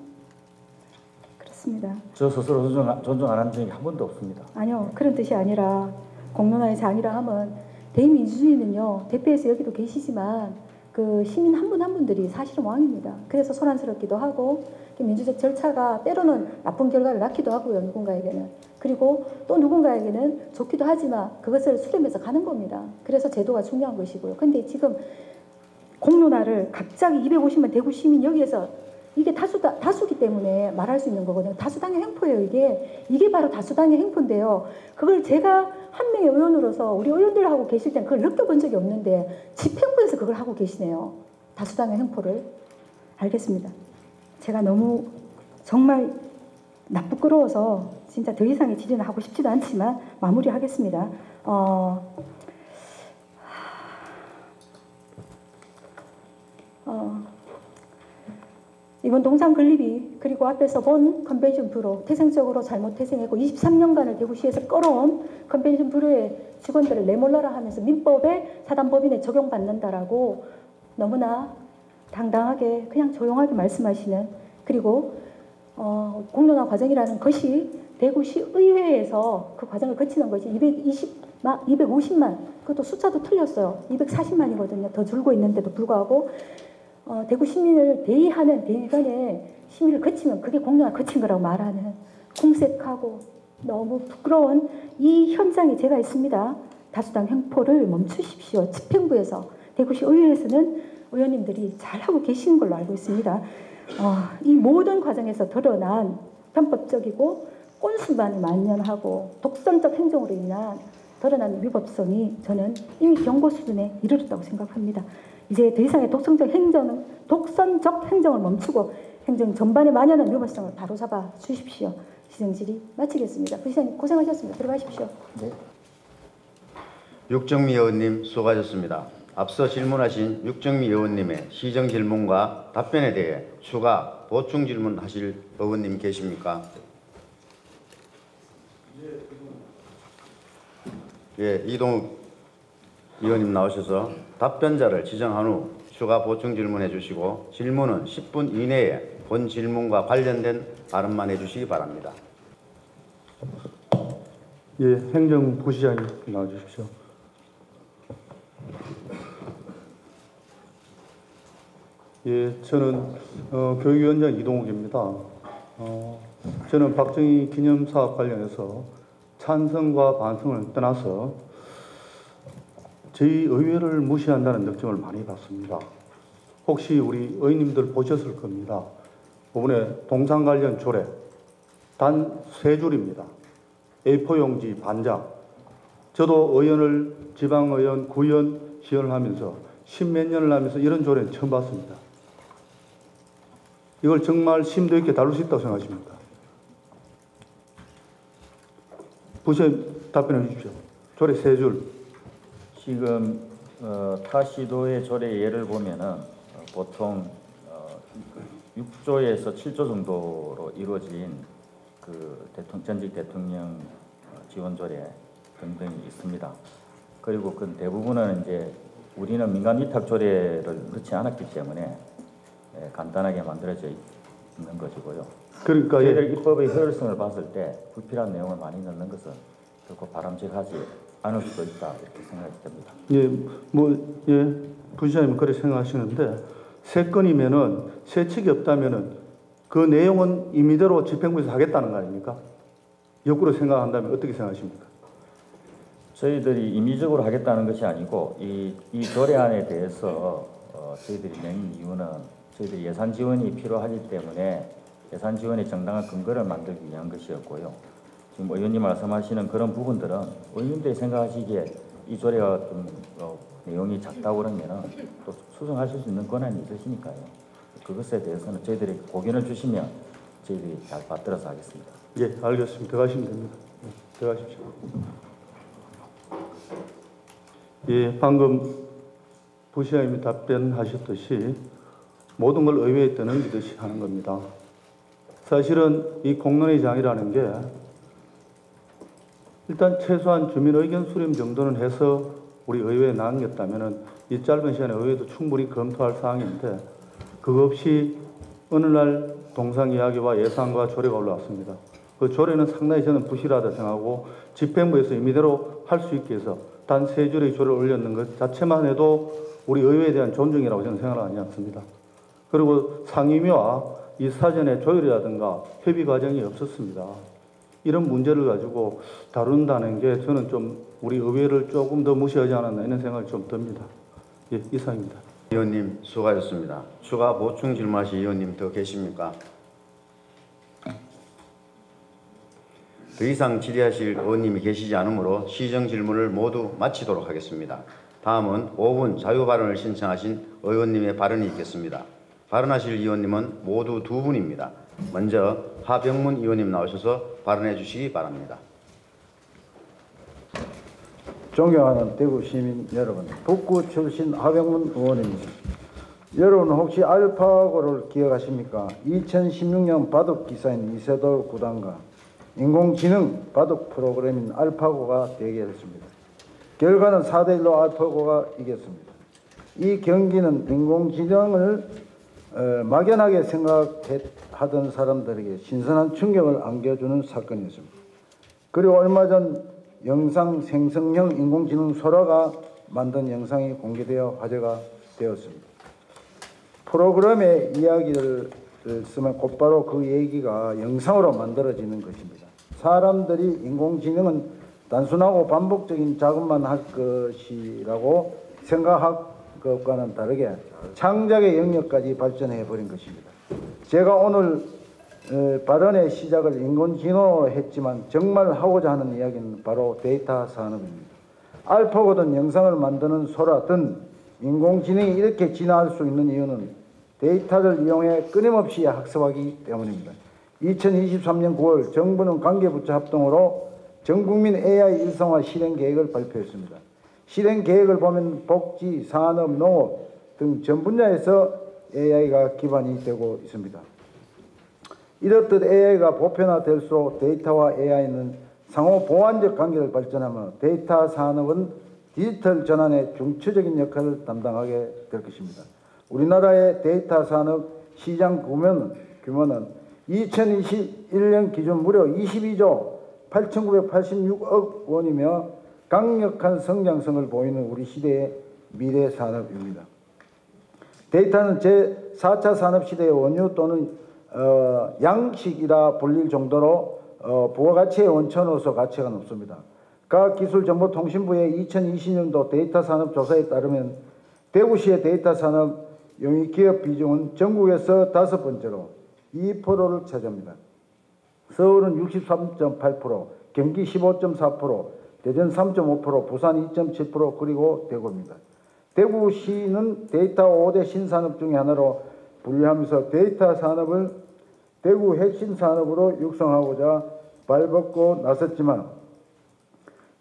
그렇습니다. 저 스스로 존중 안 하는 적이 한 번도 없습니다. 아니요, 그런 뜻이 아니라 공론화의 장이라 하면 대의민주주의는요, 대표에서 여기도 계시지만 그 시민 한 분 한 분들이 사실은 왕입니다. 그래서 소란스럽기도 하고 민주적 절차가 때로는 나쁜 결과를 낳기도 하고요, 누군가에게는. 그리고 또 누군가에게는 좋기도 하지만 그것을 수렴해서 가는 겁니다. 그래서 제도가 중요한 것이고요. 근데 지금 공론화를 갑자기 250만 대구 시민 여기에서 이게 다수기 때문에 말할 수 있는 거거든요. 다수당의 횡포예요, 이게. 이게 바로 다수당의 횡포인데요. 그걸 제가 한 명의 의원으로서 우리 의원들 하고 계실 땐 그걸 느껴본 적이 없는데 집행부에서 그걸 하고 계시네요. 다수당의 횡포를. 알겠습니다. 제가 너무 정말 부끄러워서 진짜 더 이상의 질의는 하고 싶지도 않지만 마무리하겠습니다. 이번 동상 건립이 그리고 앞에서 본 컨벤션 뷰로 태생적으로 잘못 태생했고 23년간을 대구시에서 끌어온 컨벤션 뷰로의 직원들을 내몰라라 하면서 민법에 사단법인에 적용받는다라고 너무나 당당하게 그냥 조용하게 말씀하시는, 그리고 공론화 과정이라는 것이 대구시 의회에서 그 과정을 거치는 것이 250만, 그것도 숫자도 틀렸어요. 240만이거든요. 더 줄고 있는데도 불구하고 대구 시민을 대의하는 대의관의 심의를 거치면 그게 공론화 거친 거라고 말하는 공색하고 너무 부끄러운 이 현장에 제가 있습니다. 다수당 횡포를 멈추십시오. 집행부에서 대구시 의회에서는 의원님들이 잘하고 계시는 걸로 알고 있습니다. 이 모든 과정에서 드러난 편법적이고 꼰수만이 만연하고 독선적 행정으로 인한 드러난 위법성이 저는 이미 경고 수준에 이르렀다고 생각합니다. 이제 더 이상의 독선적 행정을 멈추고 행정 전반에 만연한 위법성을 바로잡아 주십시오. 시정질의 마치겠습니다. 부시장님 고생하셨습니다. 들어가십시오. 네. 육정미 의원님 수고하셨습니다. 앞서 질문하신 육정미 의원님의 시정 질문과 답변에 대해 추가 보충 질문하실 의원님 계십니까? 예, 이동욱 의원님 나오셔서 답변자를 지정한 후 추가 보충 질문해 주시고 질문은 10분 이내에 본 질문과 관련된 발언만 해주시기 바랍니다. 예, 행정부시장님 나와주십시오. 예, 저는 교육위원장 이동욱입니다. 저는 박정희 기념사업 관련해서 찬성과 반성을 떠나서 저희 의회를 무시한다는 느낌을 많이 받습니다. 혹시 우리 의원님들 보셨을 겁니다. 이번에 동상 관련 조례 단 3줄입니다. A4 용지 반장. 저도 의원을 지방의원, 구의원 시연을 하면서 10몇 년을 하면서 이런 조례는 처음 봤습니다. 이걸 정말 심도 있게 다룰 수 있다고 생각하십니까? 부처님 답변해 주십시오. 조례 3줄. 지금 타 시도의 조례 예를 보면은 보통 6조에서 7조 정도로 이루어진 그 전직 대통령 지원 조례 등등이 있습니다. 그리고 그 대부분은 이제 우리는 민간 위탁 조례를 넣지 않았기 때문에 간단하게 만들어져 있는 것이고요. 그러니까 저희들 입법의 효율성을 봤을 때 불필요한 내용을 많이 넣는 것은 결코 바람직하지 않을 수도 있다 이렇게 생각이 됩니다. 부시장님은 그렇게 생각하시는데 3건이면은 세칙이 없다면은 그 내용은 임의대로 집행부에서 하겠다는 거 아닙니까? 역으로 생각한다면 어떻게 생각하십니까? 저희들이 임의적으로 하겠다는 것이 아니고 이 조례안에 대해서 저희들이 낸 이유는 저희들이 예산 지원이 필요하기 때문에 예산 지원의 정당한 근거를 만들기 위한 것이었고요. 지금 의원님 말씀하시는 그런 부분들은 의원님들이 생각하시기에 이 조례가 좀 내용이 작다고 그러면 또 수정하실 수 있는 권한이 있으시니까요. 그것에 대해서는 저희들이 고견을 주시면 저희들이 잘 받들어서 하겠습니다. 예, 알겠습니다. 들어가시면 됩니다. 들어가십시오. 예, 방금 부시장님이 답변하셨듯이 모든 걸 의회에 떠넘기듯이 하는 겁니다. 사실은 이 공론의 장이라는 게 일단 최소한 주민 의견 수렴 정도는 해서 우리 의회에 남겼다면 이 짧은 시간에 의회도 충분히 검토할 사항인데 그거 없이 어느 날 동상 이야기와 예산과 조례가 올라왔습니다. 그 조례는 상당히 저는 부실하다 생각하고 집행부에서 임의대로 할 수 있게 해서 단 3줄의 조례를 올렸는 것 자체만 해도 우리 의회에 대한 존중이라고 저는 생각하지 않습니다. 그리고 상임위와 이 사전에 조율이라든가 협의 과정이 없었습니다. 이런 문제를 가지고 다룬다는 게 저는 좀 우리 의회를 조금 더 무시하지 않았나 이런 생각이 좀 듭니다. 예, 이상입니다. 의원님 수고하셨습니다. 추가 보충 질문하실 의원님 더 계십니까? 더 이상 질의하실 의원님이 계시지 않으므로 시정 질문을 모두 마치도록 하겠습니다. 다음은 5분 자유 발언을 신청하신 의원님의 발언이 있겠습니다. 발언하실 의원님은 모두 2분입니다. 먼저 하병문 의원님 나오셔서 발언해 주시기 바랍니다. 존경하는 대구 시민 여러분, 북구 출신 하병문 의원입니다. 여러분 혹시 알파고를 기억하십니까? 2016년 바둑 기사인 이세돌 구단과 인공지능 바둑 프로그램인 알파고가 대결했습니다. 결과는 4대1로 알파고가 이겼습니다. 이 경기는 인공지능을 막연하게 생각하던 사람들에게 신선한 충격을 안겨주는 사건이었습니다. 그리고 얼마 전 영상 생성형 인공지능 소라가 만든 영상이 공개되어 화제가 되었습니다. 프로그램의 이야기를 쓰면 곧바로 그 얘기가 영상으로 만들어지는 것입니다. 사람들이 인공지능은 단순하고 반복적인 작업만 할 것이라고 생각할 것과는 다르게 창작의 영역까지 발전해 버린 것입니다. 제가 오늘 발언의 시작을 인공지능으로 했지만 정말 하고자 하는 이야기는 바로 데이터 산업입니다. 알파고든 영상을 만드는 소라든 인공지능이 이렇게 진화할 수 있는 이유는 데이터를 이용해 끊임없이 학습하기 때문입니다. 2023년 9월 정부는 관계부처 합동으로 전국민 AI 일상화 실행 계획을 발표했습니다. 실행 계획을 보면 복지, 산업, 농업 등 전 분야에서 AI가 기반이 되고 있습니다. 이렇듯 AI가 보편화될수록 데이터와 AI는 상호 보완적 관계를 발전하며 데이터 산업은 디지털 전환의 중추적인 역할을 담당하게 될 것입니다. 우리나라의 데이터 산업 시장 규모는 2021년 기준 무려 22조 8,986억 원이며 강력한 성장성을 보이는 우리 시대의 미래 산업입니다. 데이터는 제4차 산업시대의 원유 또는 양식이라 불릴 정도로 부가가치의 원천으로서 가치가 높습니다. 과학기술정보통신부의 2020년도 데이터 산업 조사에 따르면 대구시의 데이터 산업 용익 기업 비중은 전국에서 5번째로 2%를 차지합니다. 서울은 63.8%, 경기 15.4%, 대전 3.5%, 부산 2.7%, 그리고 대구입니다. 대구시는 데이터 5대 신산업 중의 하나로 분류하면서 데이터 산업을 대구 핵심 산업으로 육성하고자 발벗고 나섰지만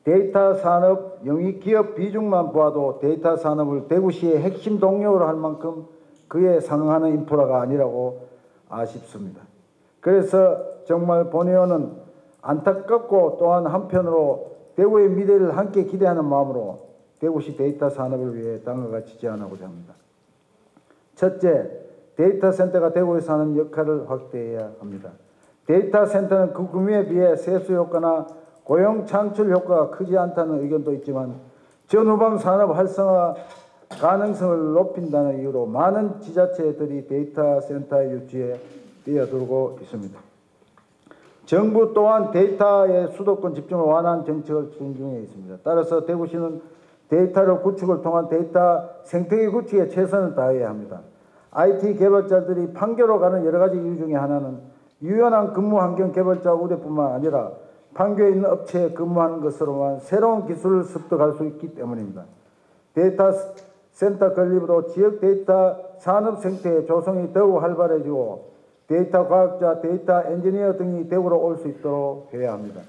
데이터 산업 영위 기업 비중만 보아도 데이터 산업을 대구시의 핵심 동력으로 할 만큼 그에 상응하는 인프라가 아니라고 아쉽습니다. 그래서 정말 본 의원은 안타깝고 또한 한편으로 대구의 미래를 함께 기대하는 마음으로 대구시 데이터 산업을 위해 당과 같이 제안하고자 합니다. 첫째, 데이터 센터가 대구에서 하는 역할을 확대해야 합니다. 데이터 센터는 그 규모에 비해 세수 효과나 고용 창출 효과가 크지 않다는 의견도 있지만 전후방 산업 활성화 가능성을 높인다는 이유로 많은 지자체들이 데이터 센터 유치에 뛰어들고 있습니다. 정부 또한 데이터의 수도권 집중을 완화한 정책을 추진 중에 있습니다. 따라서 대구시는 데이터를 구축을 통한 데이터 생태계 구축에 최선을 다해야 합니다. IT 개발자들이 판교로 가는 여러 가지 이유 중에 하나는 유연한 근무 환경 개발자 우대뿐만 아니라 판교에 있는 업체에 근무하는 것으로만 새로운 기술을 습득할 수 있기 때문입니다. 데이터 센터 건립으로 지역 데이터 산업 생태의 조성이 더욱 활발해지고 데이터 과학자, 데이터 엔지니어 등이 대구로 올 수 있도록 해야 합니다.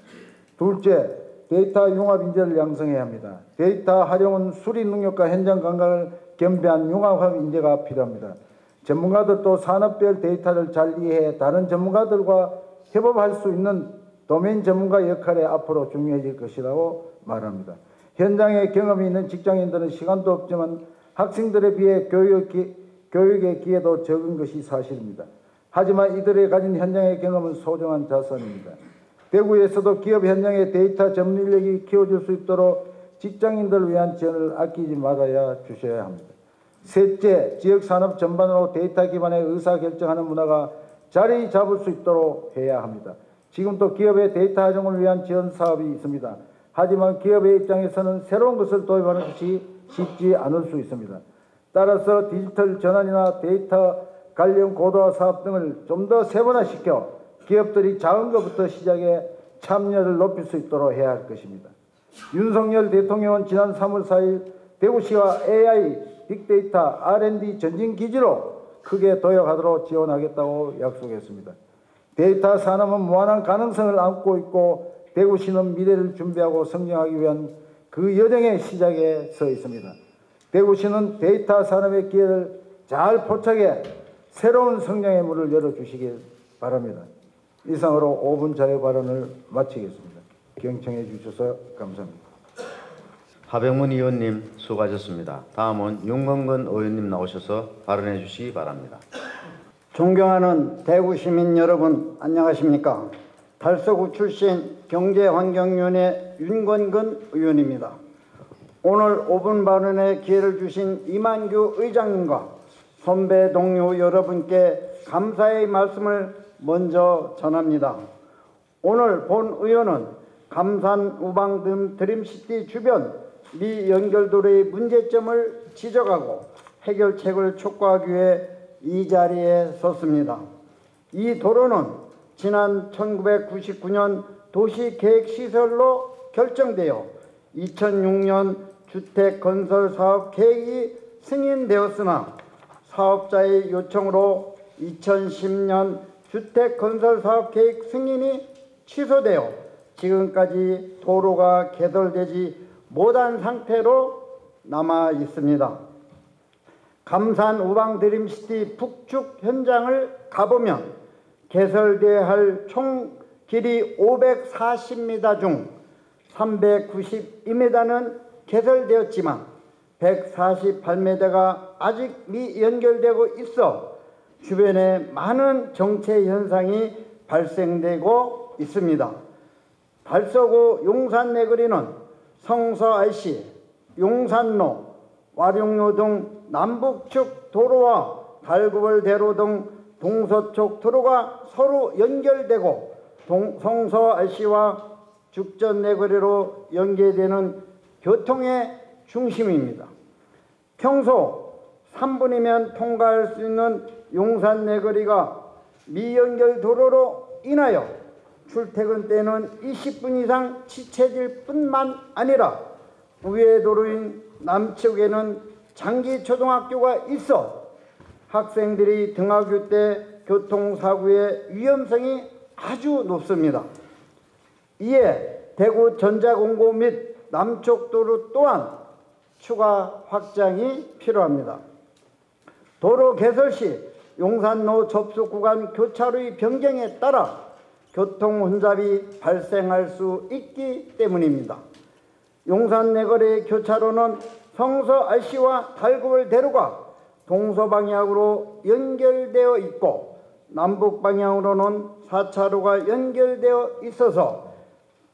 둘째, 데이터 융합 인재를 양성해야 합니다. 데이터 활용은 수리 능력과 현장 감각을 겸비한 융합 인재가 필요합니다. 전문가들도 산업별 데이터를 잘 이해해 다른 전문가들과 협업할 수 있는 도메인 전문가 역할이 앞으로 중요해질 것이라고 말합니다. 현장에 경험이 있는 직장인들은 시간도 없지만 학생들에 비해 교육의 기회도 적은 것이 사실입니다. 하지만 이들이 가진 현장의 경험은 소중한 자산입니다. 대구에서도 기업 현장의 데이터 전문 인력이 키워질 수 있도록 직장인들을 위한 지원을 아끼지 말아야 주셔야 합니다. 셋째, 지역 산업 전반으로 데이터 기반의 의사결정하는 문화가 자리 잡을 수 있도록 해야 합니다. 지금도 기업의 데이터 활용을 위한 지원 사업이 있습니다. 하지만 기업의 입장에서는 새로운 것을 도입하는 것이 쉽지 않을 수 있습니다. 따라서 디지털 전환이나 데이터 관련 고도화 사업 등을 좀 더 세분화시켜 기업들이 작은 것부터 시작해 참여를 높일 수 있도록 해야 할 것입니다. 윤석열 대통령은 지난 3월 4일 대구시가 AI, 빅데이터, R&D 전진기지로 크게 도약하도록 지원하겠다고 약속했습니다. 데이터 산업은 무한한 가능성을 안고 있고 대구시는 미래를 준비하고 성장하기 위한 그 여정의 시작에 서 있습니다. 대구시는 데이터 산업의 기회를 잘 포착해 새로운 성장의 문을 열어주시길 바랍니다. 이상으로 5분 자유 발언을 마치겠습니다. 경청해 주셔서 감사합니다. 하병문 의원님 수고하셨습니다. 다음은 윤건근 의원님 나오셔서 발언해 주시기 바랍니다. 존경하는 대구 시민 여러분 안녕하십니까? 달서구 출신 경제환경위원회 윤건근 의원입니다. 오늘 5분 발언의 기회를 주신 이만규 의장님과 선배 동료 여러분께 감사의 말씀을 먼저 전합니다. 오늘 본 의원은 감산 우방 드림시티 주변 미연결도로의 문제점을 지적하고 해결책을 촉구하기 위해 이 자리에 섰습니다. 이 도로는 지난 1999년 도시계획시설로 결정되어 2006년 주택건설사업계획이 승인되었으나 사업자의 요청으로 2010년 주택건설사업계획 승인이 취소되어 지금까지 도로가 개설되지 못한 상태로 남아 있습니다. 감산 우방 드림시티 북측 현장을 가보면 개설돼야 할 총 길이 540m 중 392m는 개설되었지만 148m가 아직 미연결되고 있어 주변에 많은 정체 현상이 발생되고 있습니다. 달서구 용산 내거리는 성서 IC, 용산로, 와룡로 등 남북측 도로와 달구벌대로 등 동서쪽 도로가 서로 연결되고 성서 RC와 죽전 내거리로 연계되는 교통의 중심입니다. 평소 3분이면 통과할 수 있는 용산 내거리가 미연결 도로로 인하여 출퇴근 때는 20분 이상 지체될 뿐만 아니라 우회 도로인 남측에는 장기초등학교가 있어 학생들이 등하교 때 교통사고의 위험성이 아주 높습니다. 이에 대구 전자공고 및 남쪽도로 또한 추가 확장이 필요합니다. 도로 개설 시 용산로 접수 구간 교차로의 변경에 따라 교통 혼잡이 발생할 수 있기 때문입니다. 용산 내거리 교차로는 성서 RC와 달구벌 대로가 동서방향으로 연결되어 있고 남북 방향으로는 4차로가 연결되어 있어서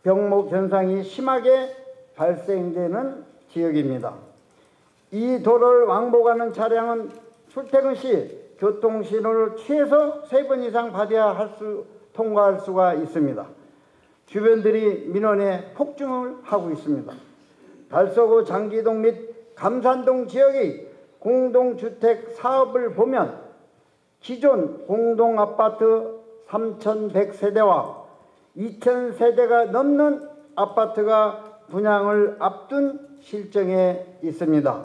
병목 현상이 심하게 발생되는 지역입니다. 이 도로를 왕복하는 차량은 출퇴근 시 교통신호를 최소 3번 이상 받아야 통과할 수가 있습니다. 주변들이 민원에 폭증을 하고 있습니다. 달서구 장기동 및 감산동 지역의 공동주택 사업을 보면 기존 공동아파트 3,100세대와 2,000세대가 넘는 아파트가 분양을 앞둔 실정에 있습니다.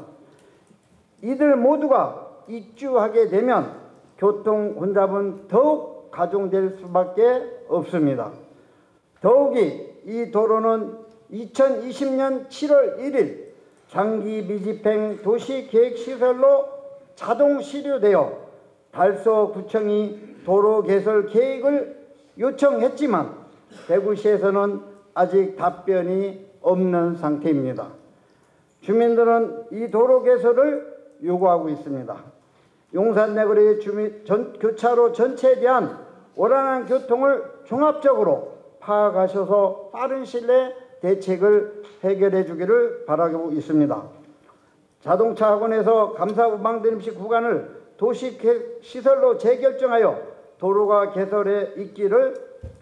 이들 모두가 입주하게 되면 교통 혼잡은 더욱 가중될 수밖에 없습니다. 더욱이 이 도로는 2020년 7월 1일 장기 미집행 도시계획시설로 자동 시료되어 달서구청이 도로 개설 계획을 요청했지만 대구시에서는 아직 답변이 없는 상태입니다. 주민들은 이 도로 개설을 요구하고 있습니다. 용산 내거리 교차로 전체에 대한 원활한 교통을 종합적으로 파악하셔서 빠른 시일 내에 대책을 해결해 주기를 바라고 있습니다. 자동차 학원에서 감사우방대림시 구간을 도시시설로 재결정하여 도로가 개설해 있기를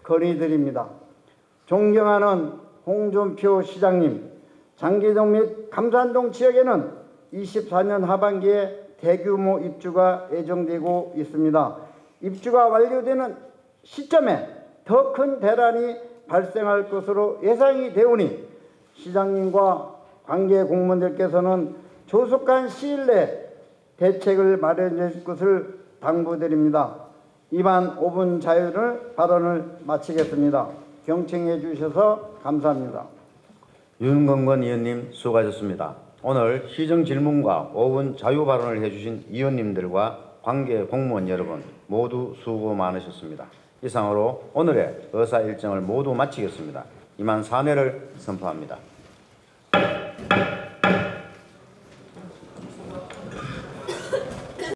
건의드립니다. 존경하는 홍준표 시장님, 장기동 및 감산동 지역에는 24년 하반기에 대규모 입주가 예정되고 있습니다. 입주가 완료되는 시점에 더 큰 대란이 발생할 것으로 예상이 되오니 시장님과 관계 공무원들께서는 조속한 시일 내에 대책을 마련해 줄 것을 당부드립니다. 이만 5분 자유를 발언을 마치겠습니다. 경청해 주셔서 감사합니다. 윤건건 의원님 수고하셨습니다. 오늘 시정 질문과 5분 자유 발언을 해주신 의원님들과 관계 공무원 여러분 모두 수고 많으셨습니다. 이상으로 오늘의 의사 일정을 모두 마치겠습니다. 이만 사내를 선포합니다.